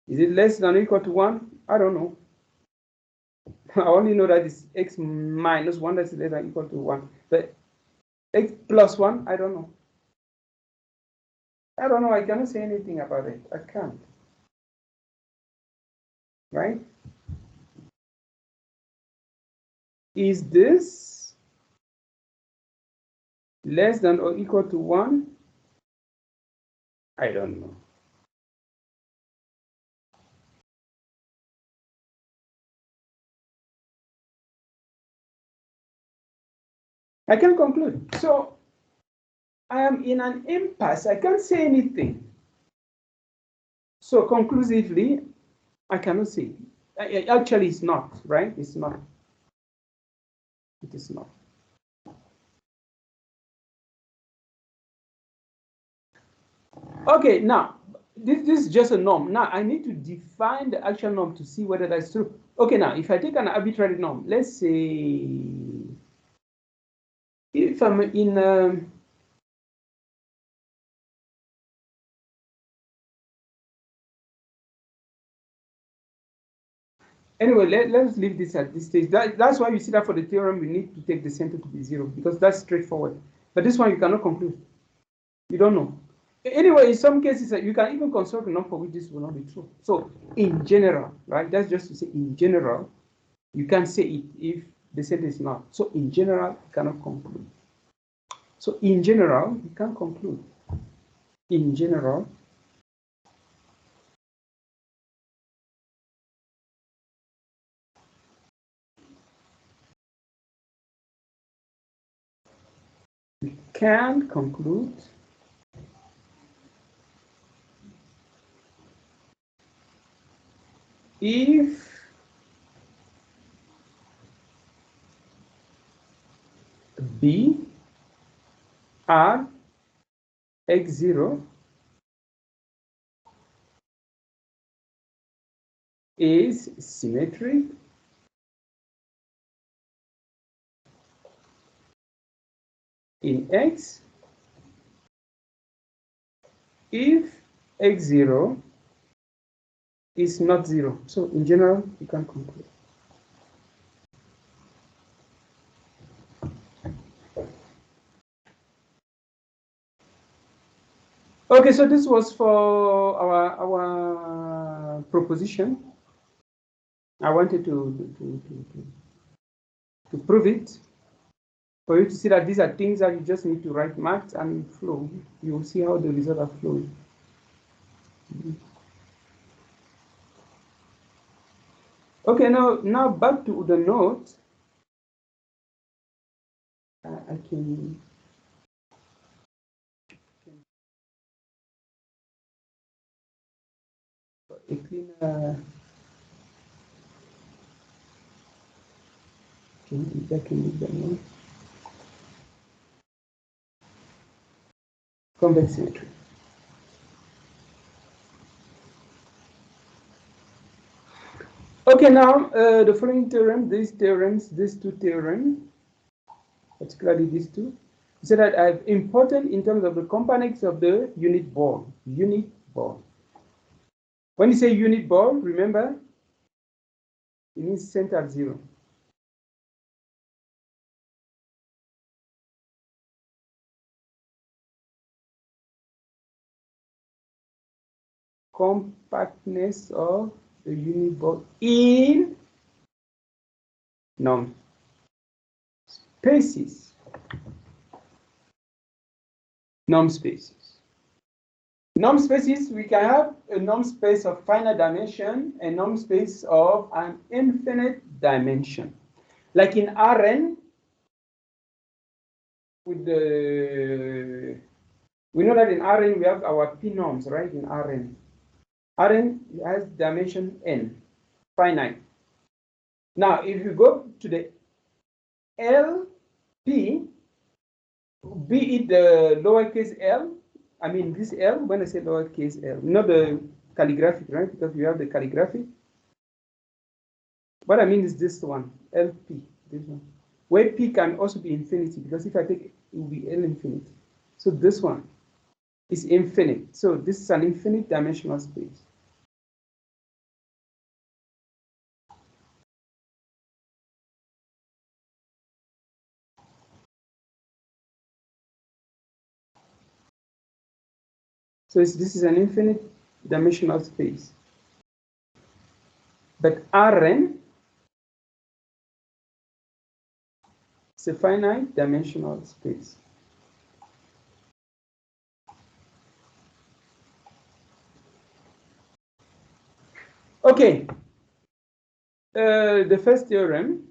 Is it less than or equal to 1? I don't know. I only know that it's x minus 1 that's less than or equal to 1. But x plus 1, I don't know. I don't know. I cannot say anything about it. I can't. Right? Is this less than or equal to 1? I don't know. I can conclude. So I am in an impasse. I can't say anything. So conclusively, I cannot say. Actually, it's not, right? It's not. It is not. Okay, now, this is just a norm. Now, I need to define the actual norm to see whether that's true. Okay, now, if I take an arbitrary norm, let's say, if I'm in anyway, let's leave this at this stage. That's why you see that for the theorem, we need to take the center to be 0, because that's straightforward. But this one, you cannot conclude. You don't know. Anyway, in some cases, you can even construct a norm for which this will not be true. So in general, right, that's just to say in general, you can't say it if the set is not. So in general, you cannot conclude. So in general, you can't conclude. In general, you can conclude if B R x0 is symmetric in X if x0 is not 0. So in general, you can conclude. Okay, so this was for our proposition. I wanted to prove it, for you to see that these are things that you just need to write math and flow. You will see how the results are flowing. Okay, now back to the note. I can a cleaner. Can leave that one. Convex symmetry. Okay, now the following theorem, these two theorems, particularly these two, so that I've important in terms of the components of the unit ball. Unit ball. When you say unit ball, remember, it means center at 0. Compactness of the unit ball in norm spaces. Norm spaces. Norm spaces, we can have a norm space of finite dimension, a norm space of an infinite dimension. Like in Rn, with the, we know that in Rn we have our P norms, right? In Rn. Rn has dimension n, finite. Now, if you go to the LP, be it the lowercase l, I mean this L, when I say lowercase l, not the calligraphic, right? Because you have the calligraphic. What I mean is this one, LP, this one. where P can also be infinity, because if I take it, it will be L infinity. So this one is infinite. So this is an infinite dimensional space. So this is an infinite dimensional space. But Rn is a finite dimensional space. Okay. The first theorem,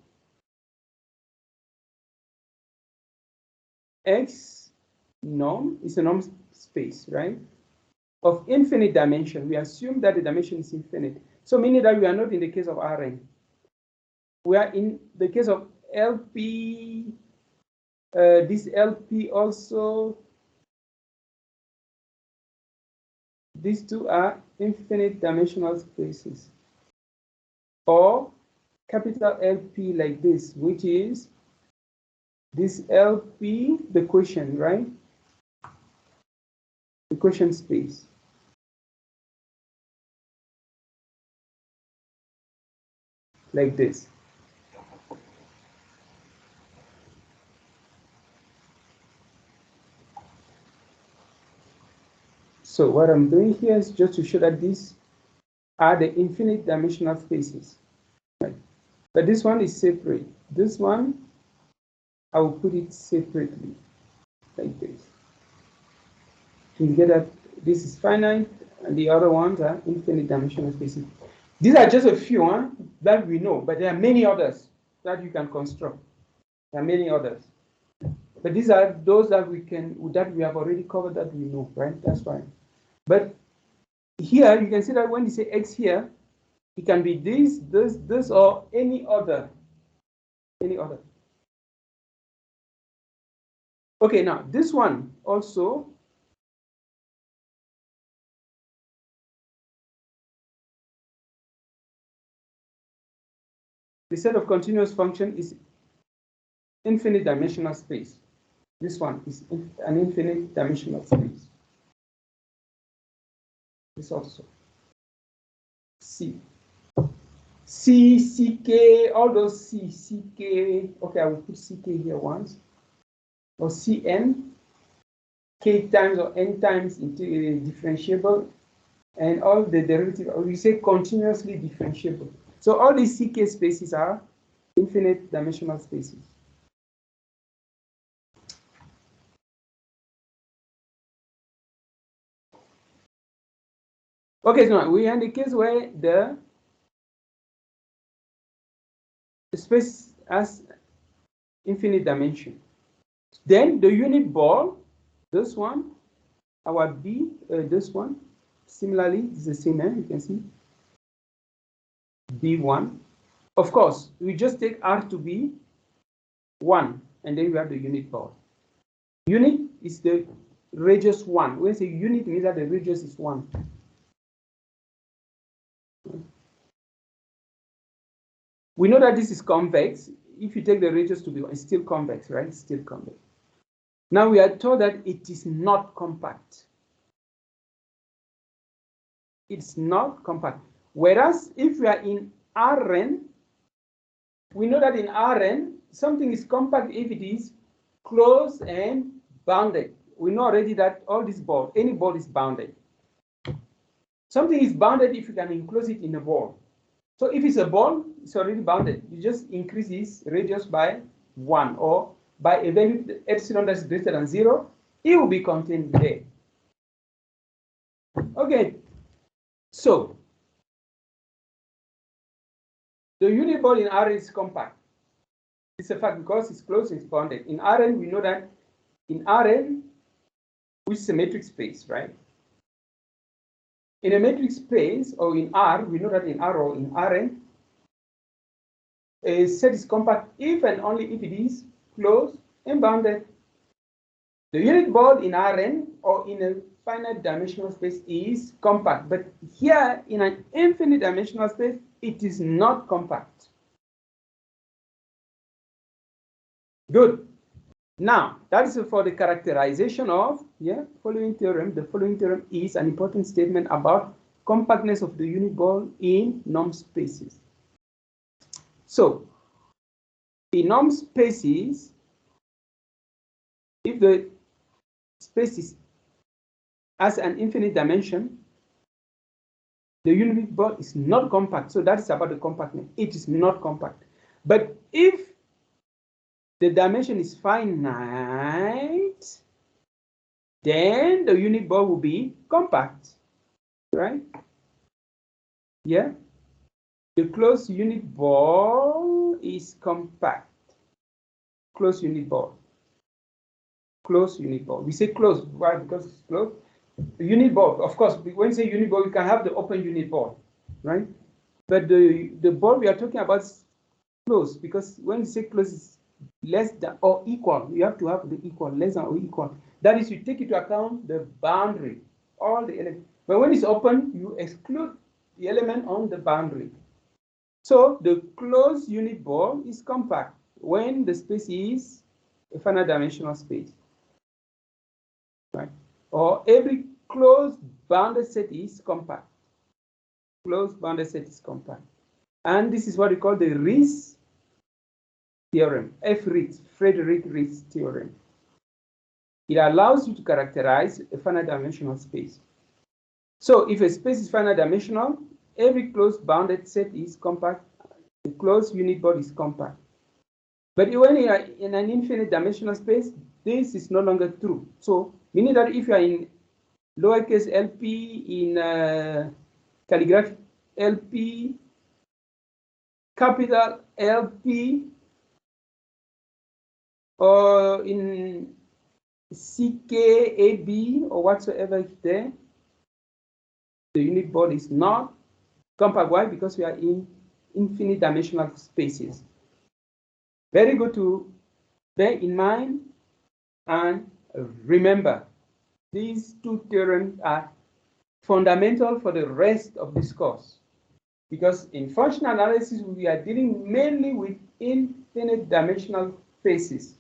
X norm is a norm space, right? Of infinite dimension. We assume that the dimension is infinite. So meaning that we are not in the case of Rn. We are in the case of LP. This LP also. These two are infinite dimensional spaces. Or capital LP like this, which is this LP, the quotient, right? The quotient space. Like this. So what I'm doing here is just to show that these are the infinite dimensional spaces. Right? But this one is separate. This one, I will put it separately, like this. You get that this is finite, and the other ones are infinite dimensional spaces. These are just a few that we know, but there are many others that you can construct. There are many others. But these are those that we have already covered, that we know, right? That's fine. But here you can see that when you say X here, it can be this, or any other. Any other. Okay, now this one also. The set of continuous function is infinite dimensional space. This one is an infinite dimensional space. This also. C. C, CK, all those C, CK. Okay, I will put CK here once. Or Cn, K times or N times into differentiable, and all the derivative, or we say continuously differentiable. So all these CK spaces are infinite dimensional spaces. Okay, so we are in the case where the space has infinite dimension. Then the unit ball, this one, our B, this one, similarly, is the same, you can see, B1. Of course, we just take R to be 1, and then we have the unit ball. Unit is the radius 1. When we say unit, means that the radius is 1. We know that this is convex. If you take the radius to be 1, it's still convex, right? It's still convex. Now we are told that it is not compact. It's not compact. Whereas if we are in Rn, we know that in Rn, something is compact if it is closed and bounded. We know already that all this ball, any ball is bounded. Something is bounded if you can enclose it in a ball. So if it's a ball, it's already bounded. You just increase its radius by 1, or by a value epsilon that's greater than 0, it will be contained there. Okay, so the unit ball in Rn is compact. It's a fact because it's closed, it's bounded. In Rn, we know that in Rn, which is a metric space, right? In a metric space, or in R, we know that in R or in Rn, a set is compact if and only if it is closed and bounded. The unit ball in Rn or in a finite dimensional space is compact, but here in an infinite dimensional space, it is not compact. Good. Now, that is for the characterization of following theorem. The following theorem is an important statement about compactness of the unit ball in norm spaces. So, in norm spaces, if the space has an infinite dimension, the unit ball is not compact. So that is about the compactness. It is not compact. But if the dimension is finite, then the unit ball will be compact, right? Yeah. The closed unit ball is compact. Closed unit ball. Closed unit ball. We say closed. Why? Because it's closed. The unit ball, of course, when we say unit ball, we can have the open unit ball, right? But the ball we are talking about is closed, because when we say closed, it's less than or equal. You have to have the equal, less than or equal. That is, you take into account the boundary, all the elements. But when it's open, you exclude the element on the boundary. So the closed unit ball is compact when the space is a finite dimensional space, right? Or every closed bounded set is compact. Closed bounded set is compact. And this is what we call the Ries theorem, Frederick Ries theorem. It allows you to characterize a finite dimensional space. So if a space is finite dimensional, every closed bounded set is compact. The closed unit ball is compact. But when you are in an infinite dimensional space, this is no longer true. So meaning that if you are in lowercase LP, in calligraphic LP, capital LP, or in CKAB or whatsoever is there, the unit ball is not compact. Why? Because we are in infinite dimensional spaces. Very good to bear in mind and remember. These two theorems are fundamental for the rest of this course, because in functional analysis, we are dealing mainly with infinite dimensional spaces.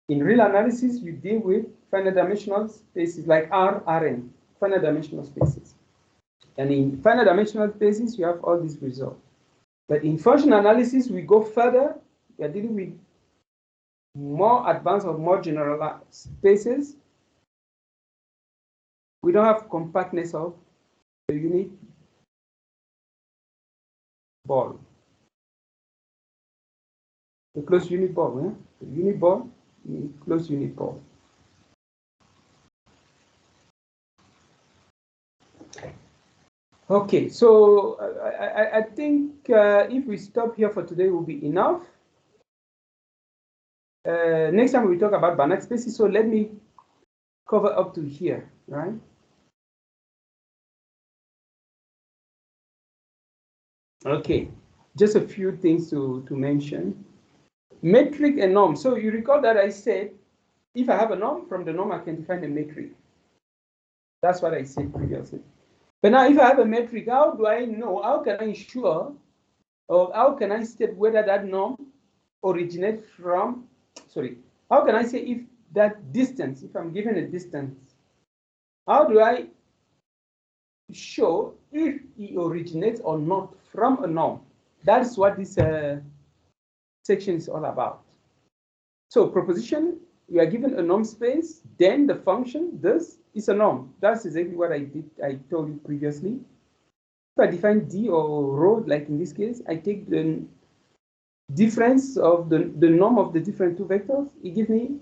In real analysis, you deal with finite dimensional spaces like R, Rn, finite dimensional spaces. And in finite dimensional spaces, you have all these results. But in functional analysis, we go further. We are dealing with more advanced or more generalized spaces. We don't have compactness of the unit ball. The closed unit ball, the unit ball, closed unit ball. Okay, so I think if we stop here for today, will be enough. Next time we talk about Banach spaces, so let me cover up to here, right? Okay, just a few things to mention. Metric and norm. So you recall that I said, if I have a norm, from the norm I can define a metric. That's what I said previously. But now if I have a metric, how do I know, how can I ensure, or how can I state whether that norm originates from, how can I say if that distance, if I'm given a distance, how do I show if it originates or not from a norm? That's what this section is all about. So proposition, we are given a norm space, then the function, this is a norm. That's exactly what I told you previously. If I define D or rho, like in this case, I take the difference of the norm of the different two vectors. It gives me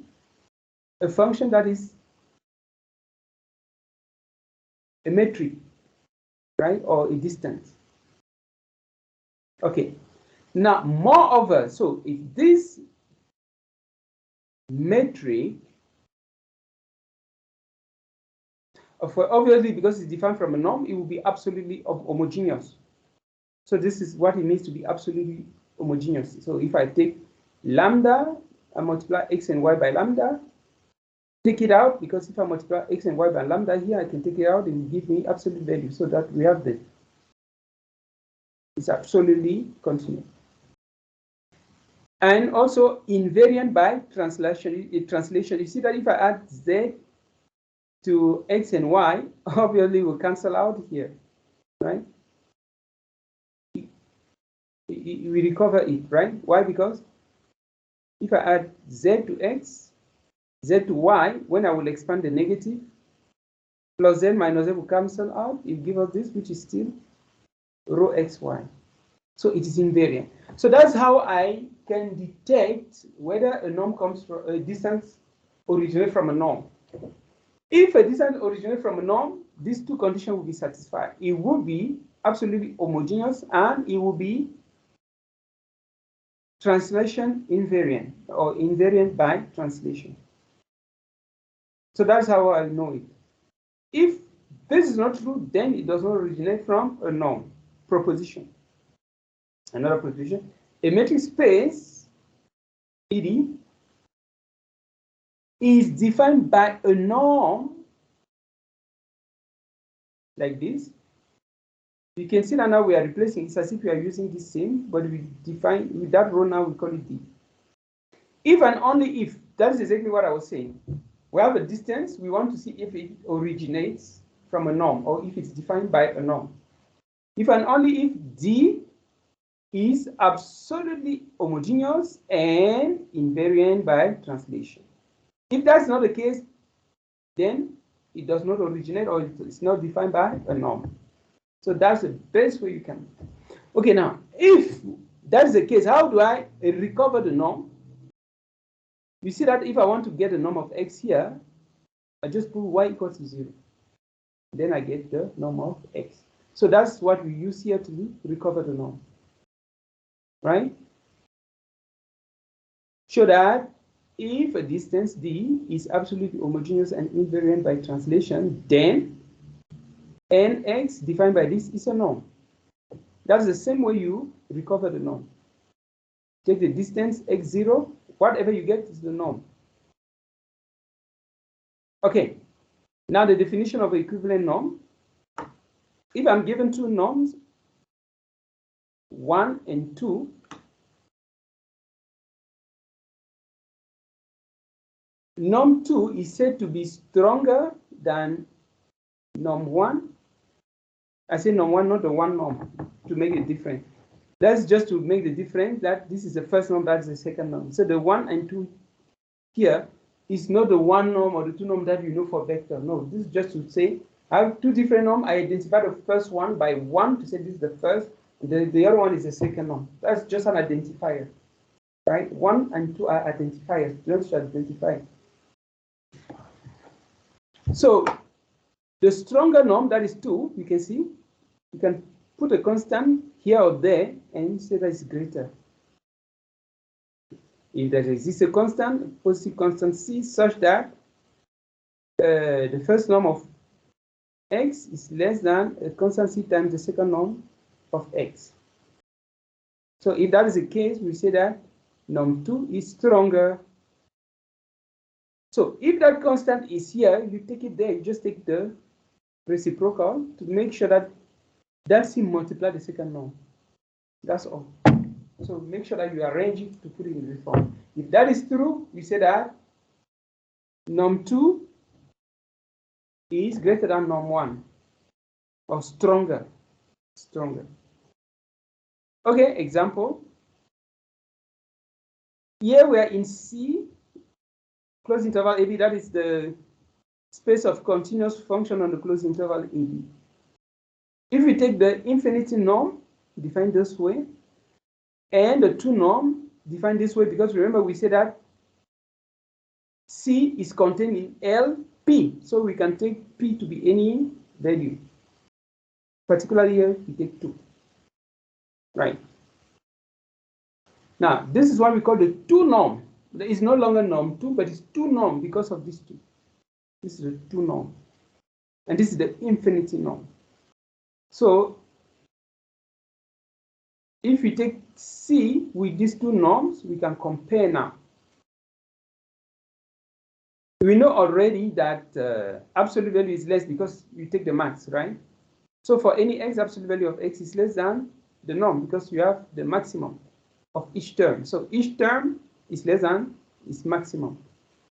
a function that is a metric, right, or a distance. Okay, now moreover, so if this metric, obviously because it's defined from a norm, it will be absolutely homogeneous. So this is what it means to be absolutely homogeneous. So if I take lambda, I multiply x and y by lambda, take it out, because if I multiply x and y by lambda here, I can take it out and give me absolute value, so that we have this. It's absolutely continuous. And also invariant by translation. You see that if I add z to x and y, obviously will cancel out here, right? We recover it, right? Why? Because if I add z to x, z to y, when I will expand the negative, plus z minus z will cancel out. It gives us this, which is still rho xy. So it is invariant. So that's how I can detect whether a norm comes from a distance originates from a norm. If a distance originates from a norm, these two conditions will be satisfied. It will be absolutely homogeneous and it will be translation invariant or invariant by translation. So that's how I know it. If this is not true, then it does not originate from a norm. Proposition. Another proposition. A metric space, PD, is defined by a norm like this. You can see that now we are replacing, it's as if we are using the same, but we define, with that row now we call it D. If and only if, that is exactly what I was saying. We have a distance, we want to see if it originates from a norm or if it's defined by a norm. If and only if D is absolutely homogeneous and invariant by translation. If that's not the case, then it does not originate or it's not defined by a norm. So that's the best way you can. Okay, now, if that's the case, how do I recover the norm? You see that if I want to get the norm of x here, I just put y equals to 0. Then I get the norm of x. So that's what we use here to recover the norm. Right? Show that if a distance d is absolutely homogeneous and invariant by translation, then nx defined by this is a norm. That's the same way you recover the norm. Take the distance x0, whatever you get is the norm. Okay, now the definition of equivalent norm. If I'm given two norms, 1 and 2, norm 2 is said to be stronger than norm 1. I say norm 1, not the one norm, to make it different. That's just to make the difference that this is the first norm, that's the second norm. So the 1 and 2 here is not the one norm or the two norm that you know for vector. No, this is just to say I have two different norms. I identify the first one by 1 to say this is the first, and the other one is the second norm. That's just an identifier, right? 1 and 2 are identifiers, just to identify. So the stronger norm, that is 2, you can see, you can put a constant here or there and say that it's greater. If there exists a constant, a positive constant C, such that the first norm of x is less than a constant C times the second norm of x. So if that is the case, we say that norm 2 is stronger. So if that constant is here, you take it there, you just take the reciprocal to make sure that C multiply the second norm. That's all. So make sure that you arrange it to put it in this form. If that is true, we say that norm 2 is greater than norm 1 or stronger. Okay, example. Here we are in C, closed interval AB, that is the space of continuous function on the closed interval AB. If we take the infinity norm, defined this way, and the 2 norm, defined this way, because remember we said that C is contained in LP, so we can take P to be any value. Particularly here, we take 2. Right. Now, this is what we call the 2 norm. There is no longer norm 2, but it's 2 norm because of these 2. This is the 2 norm. And this is the infinity norm. So, if we take C with these 2 norms, we can compare now. We know already that absolute value is less because you take the max, right? So for any x, absolute value of x is less than the norm because you have the maximum. of each term. So each term is less than is maximum.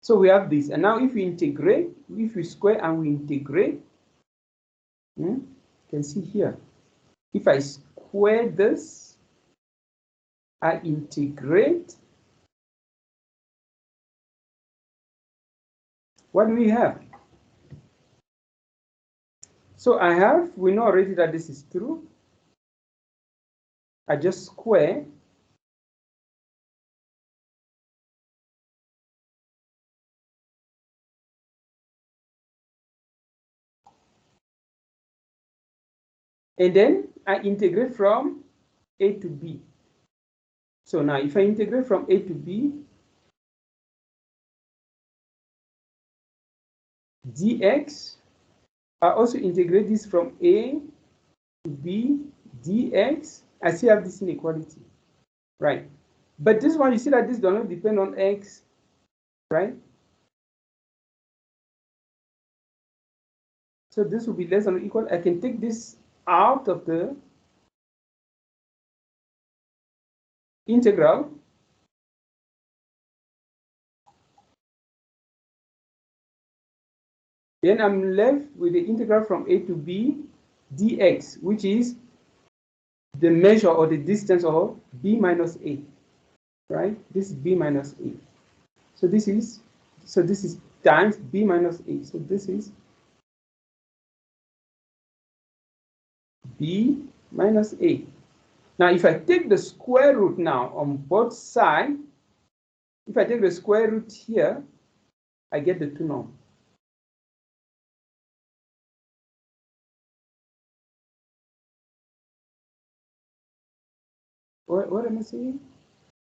So we have this, and now if we integrate, if we square and we integrate, you can see here, if I square this, I integrate, what do we have? So we know already that this is true. I just square. And then I integrate from A to B. So now if I integrate from A to B, dx, I also integrate this from A to B, dx. I still have this inequality, right? But this one, you see that this does not depend on x, right? So this will be less than or equal. I can take this out of the integral. Then I'm left with the integral from A to B dx, which is the measure or the distance of b minus a, right? This is b minus a. So this is times b minus a. So this is b minus a. Now, if I take the square root now on both sides, if I take the square root here, I get the 2 norm. What am I saying?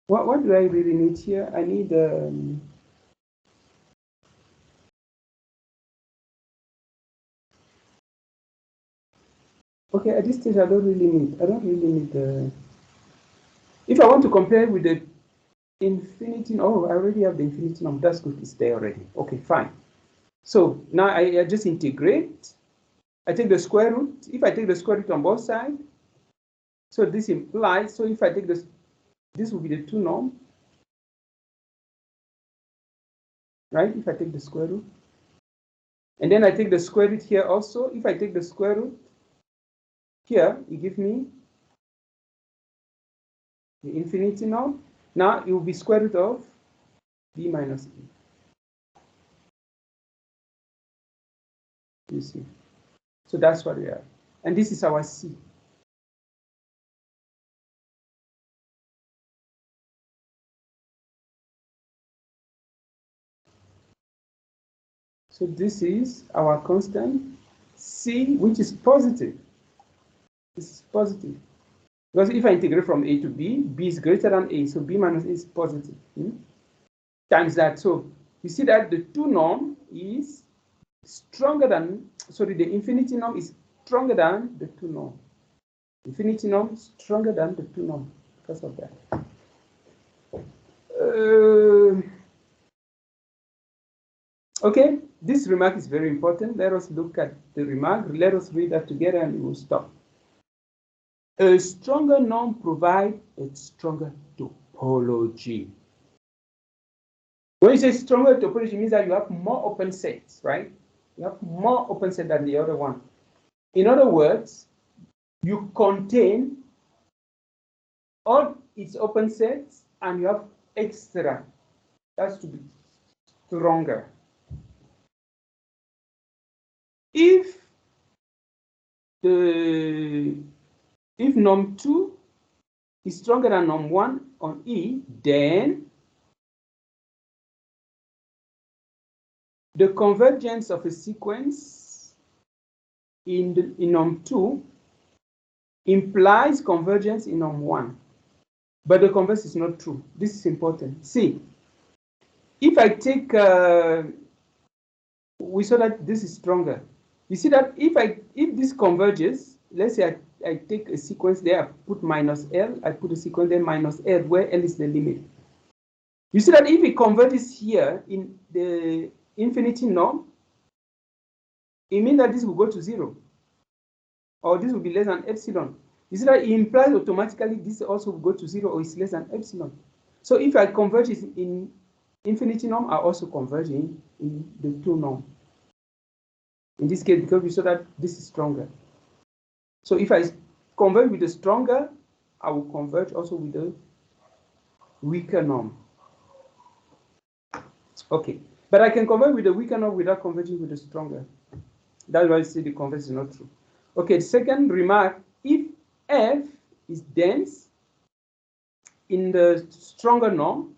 What do I really need here? I need okay, at this stage I don't really need the, if I want to compare with the infinity, oh, I already have the infinity norm. That's good, it's there already. Okay, fine. So now I just integrate. I take the square root. If I take the square root on both sides, so this implies, so if I take this will be the 2 norm, right? If I take the square root. And then I take the square root here also. If I take the square root here, it gives me the infinity norm. Now it will be square root of b minus e. You see. So that's what we have. And this is our c. So this is our constant c, which is positive. This is positive. Because if I integrate from a to b, b is greater than a, so b minus a is positive. Times that. So you see that the 2 norm is stronger than, sorry, the infinity norm is stronger than the 2 norm. Infinity norm is stronger than the 2 norm because of that. Okay, this remark is very important. Let us look at the remark. Let us read that together and we will stop. A stronger norm provides a stronger topology. When you say stronger topology, it means that you have more open sets, right? You have more open sets than the other one. In other words, you contain all its open sets and you have extra. That's to be stronger. If norm 2 is stronger than norm 1 on E, then the convergence of a sequence in norm 2 implies convergence in norm 1. But the converse is not true. This is important. See, if I take, we saw that this is stronger. You see that if this converges, let's say I take a sequence there, I put minus L, I put a sequence there minus L, where L is the limit. You see that if it converges here in the infinity norm, it means that this will go to 0, or this will be less than epsilon. You see that it implies automatically this also will go to 0 or is less than epsilon. So if I converge it in infinity norm, I also converge in the 2 norm. In this case, because we saw that this is stronger. So if I converge with the stronger, I will converge also with the weaker norm. Okay, but I can converge with the weaker norm without converging with the stronger. That's why I say the converse is not true. Okay, the second remark, if F is dense in the stronger norm,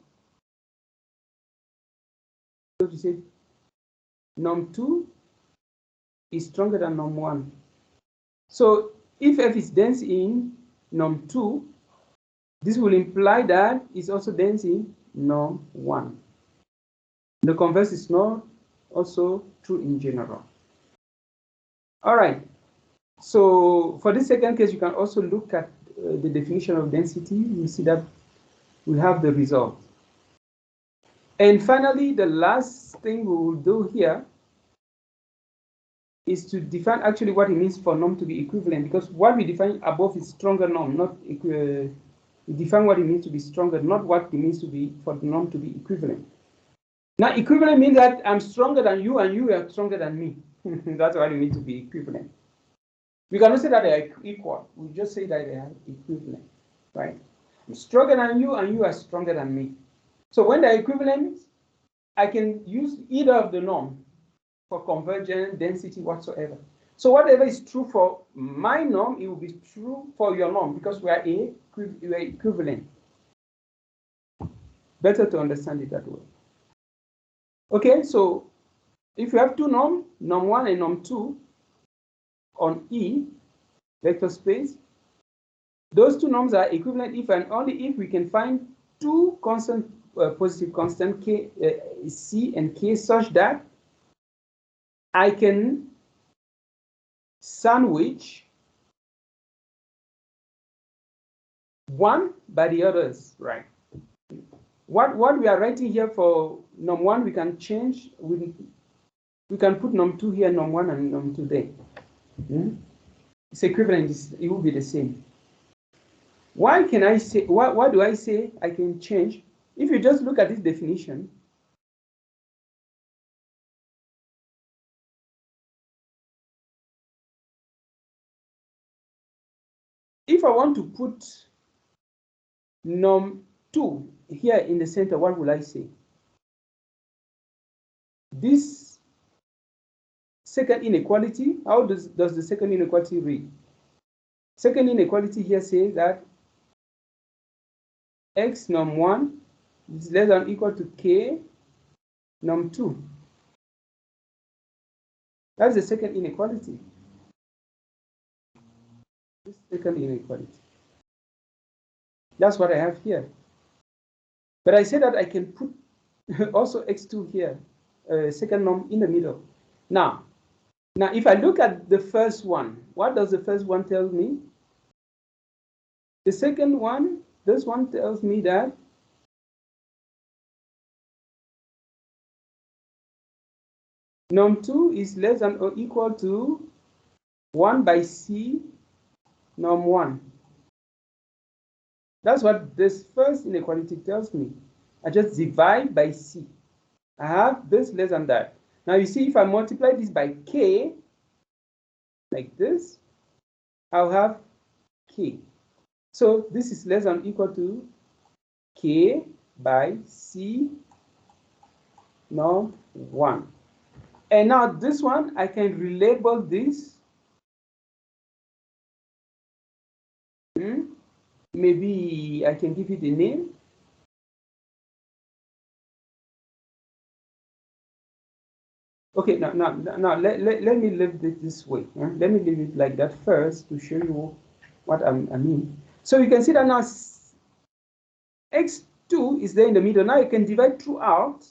so to say norm 2 is stronger than norm 1. So if F is dense in norm 2, this will imply that it's also dense in norm 1. The converse is not also true in general. All right. So for this second case, you can also look at the definition of density. You see that we have the result. And finally, the last thing we will do here is to define actually what it means for norm to be equivalent, because what we define above is stronger norm, not we define what it means to be stronger, not what it means to be for the norm to be equivalent. Now, equivalent means that I'm stronger than you and you are stronger than me. That's what it means to be equivalent. We cannot say that they are equal. We just say that they are equivalent, right? I'm stronger than you and you are stronger than me. So when they're equivalent, I can use either of the norm for convergence, density, whatsoever. So whatever is true for my norm, it will be true for your norm because we are equivalent. Better to understand it that way. Okay, so if you have two norms, norm 1 and norm 2, on E vector space, those two norms are equivalent if and only if we can find two constant positive constant K, C and K such that I can sandwich one by the others, right? What we are writing here for norm 1, we can change. We can put norm 2 here, norm 1 and norm 2 there. It's equivalent. It will be the same. Why can I say? Why do I say I can change? If you just look at this definition, if I want to put norm 2 here in the center, what will I say? This second inequality, how does the second inequality read? Second inequality here says that x norm 1 is less than or equal to k norm 2. That's the second inequality. This second inequality. That's what I have here. But I say that I can put also x2 here, second norm in the middle. Now, if I look at the first one, what does the first one tell me? The second one, this one tells me that norm 2 is less than or equal to 1 by C norm 1. That's what this first inequality tells me. I just divide by C. I have this less than that. Now you see, if I multiply this by K, like this, I'll have K. So this is less than or equal to K by C norm 1. And now this one, I can relabel this. Maybe I can give it a name. Okay, now let me leave it this way. Let me leave it like that first to show you what I mean. So you can see that now x2 is there in the middle. Now you can divide throughout.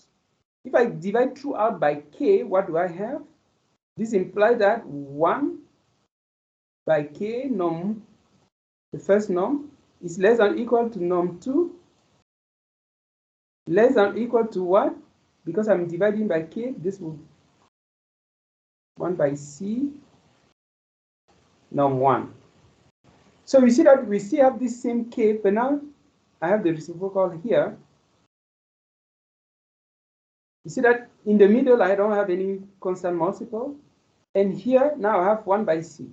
If I divide throughout by k, what do I have? This implies that 1 by k norm, the first norm, is less than or equal to norm 2. Less than or equal to what? Because I'm dividing by k, this will 1 by C norm 1. So you see that we still have this same K, but now I have the reciprocal here. You see that in the middle, I don't have any constant multiple. And here, now I have 1 by C.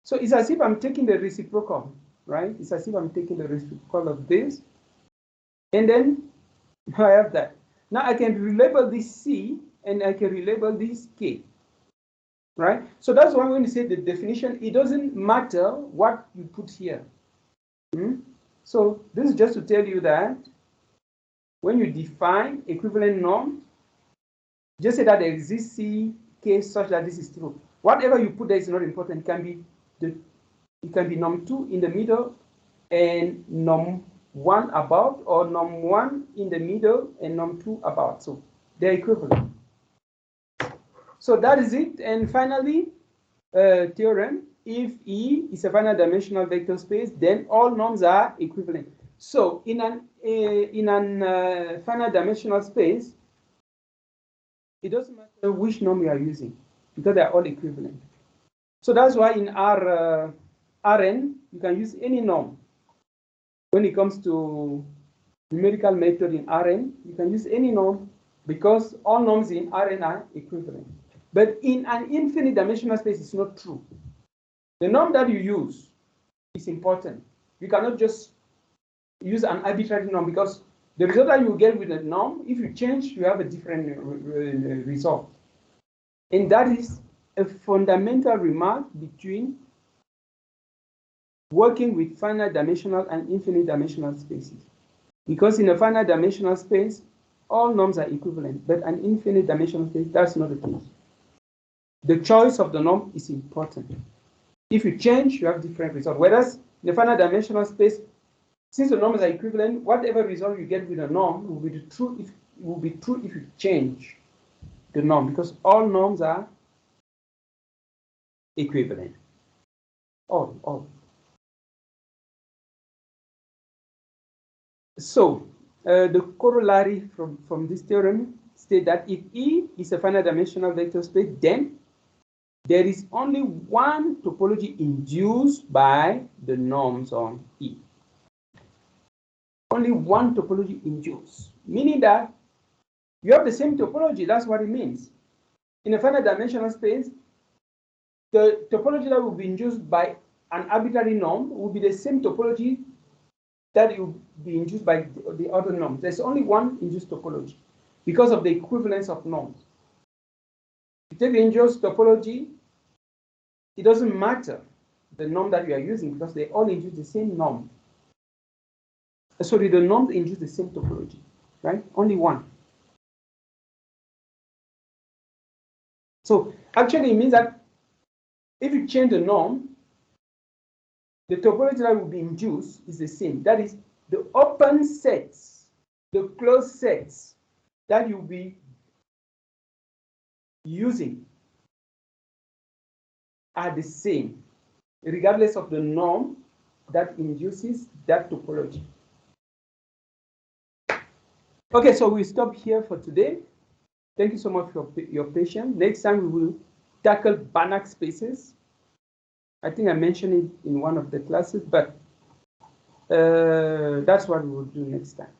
So it's as if I'm taking the reciprocal, right? It's as if I'm taking the reciprocal of this. And then I have that. Now I can relabel this C and I can relabel this K, right? So that's why when you say the definition, it doesn't matter what you put here. So this is just to tell you that when you define equivalent norm, just say that there exists C, K such that this is true. Whatever you put there is not important. It can be num2 in the middle and num1 about, or num1 in the middle and num2 about. So they're equivalent. So that is it. And finally, theorem: if E is a finite dimensional vector space, then all norms are equivalent. So in an finite dimensional space, it doesn't matter which norm you are using because they are all equivalent. So that's why in Rn, you can use any norm. When it comes to numerical method in Rn, you can use any norm because all norms in Rn are equivalent. But in an infinite dimensional space, it's not true. The norm that you use is important. You cannot just use an arbitrary norm because the result that you get with a norm, if you change, you have a different result. And that is a fundamental remark between working with finite dimensional and infinite dimensional spaces. Because in a finite dimensional space, all norms are equivalent, but an infinite dimensional space, that's not the case. The choice of the norm is important. If you change, you have different results. Whereas in a finite dimensional space, since the norms are equivalent, whatever result you get with a norm will be true if you change the norm, because all norms are equivalent. All. So the corollary from this theorem state that if E is a finite dimensional vector space, then there is only one topology induced by the norms on E. Only one topology induced, meaning that you have the same topology. That's what it means. In a finite dimensional space, the topology that will be induced by an arbitrary norm will be the same topology that will be induced by the other norms. There's only one induced topology because of the equivalence of norms. If you take the induced topology, it doesn't matter the norm that you are using because they all induce the same norm. Sorry, the norms induce the same topology, right? Only one. So actually, it means that if you change the norm, the topology that will be induced is the same. That is, the open sets, the closed sets that you'll be using are the same, regardless of the norm that induces that topology. Okay, so we stop here for today. Thank you so much for your patience. Next time we will tackle Banach spaces. I think I mentioned it in one of the classes, but that's what we will do next time.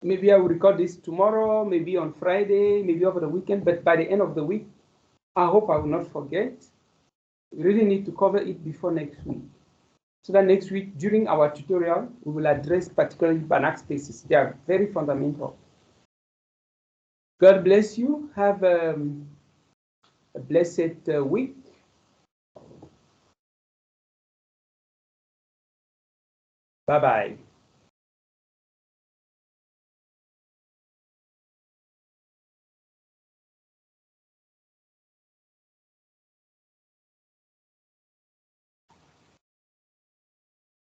Maybe I will record this tomorrow, maybe on Friday, maybe over the weekend, but by the end of the week, I hope I will not forget. We really need to cover it before next week. So that next week, during our tutorial, we will address particularly Banach spaces. They are very fundamental. God bless you. Have a blessed week. Bye-bye.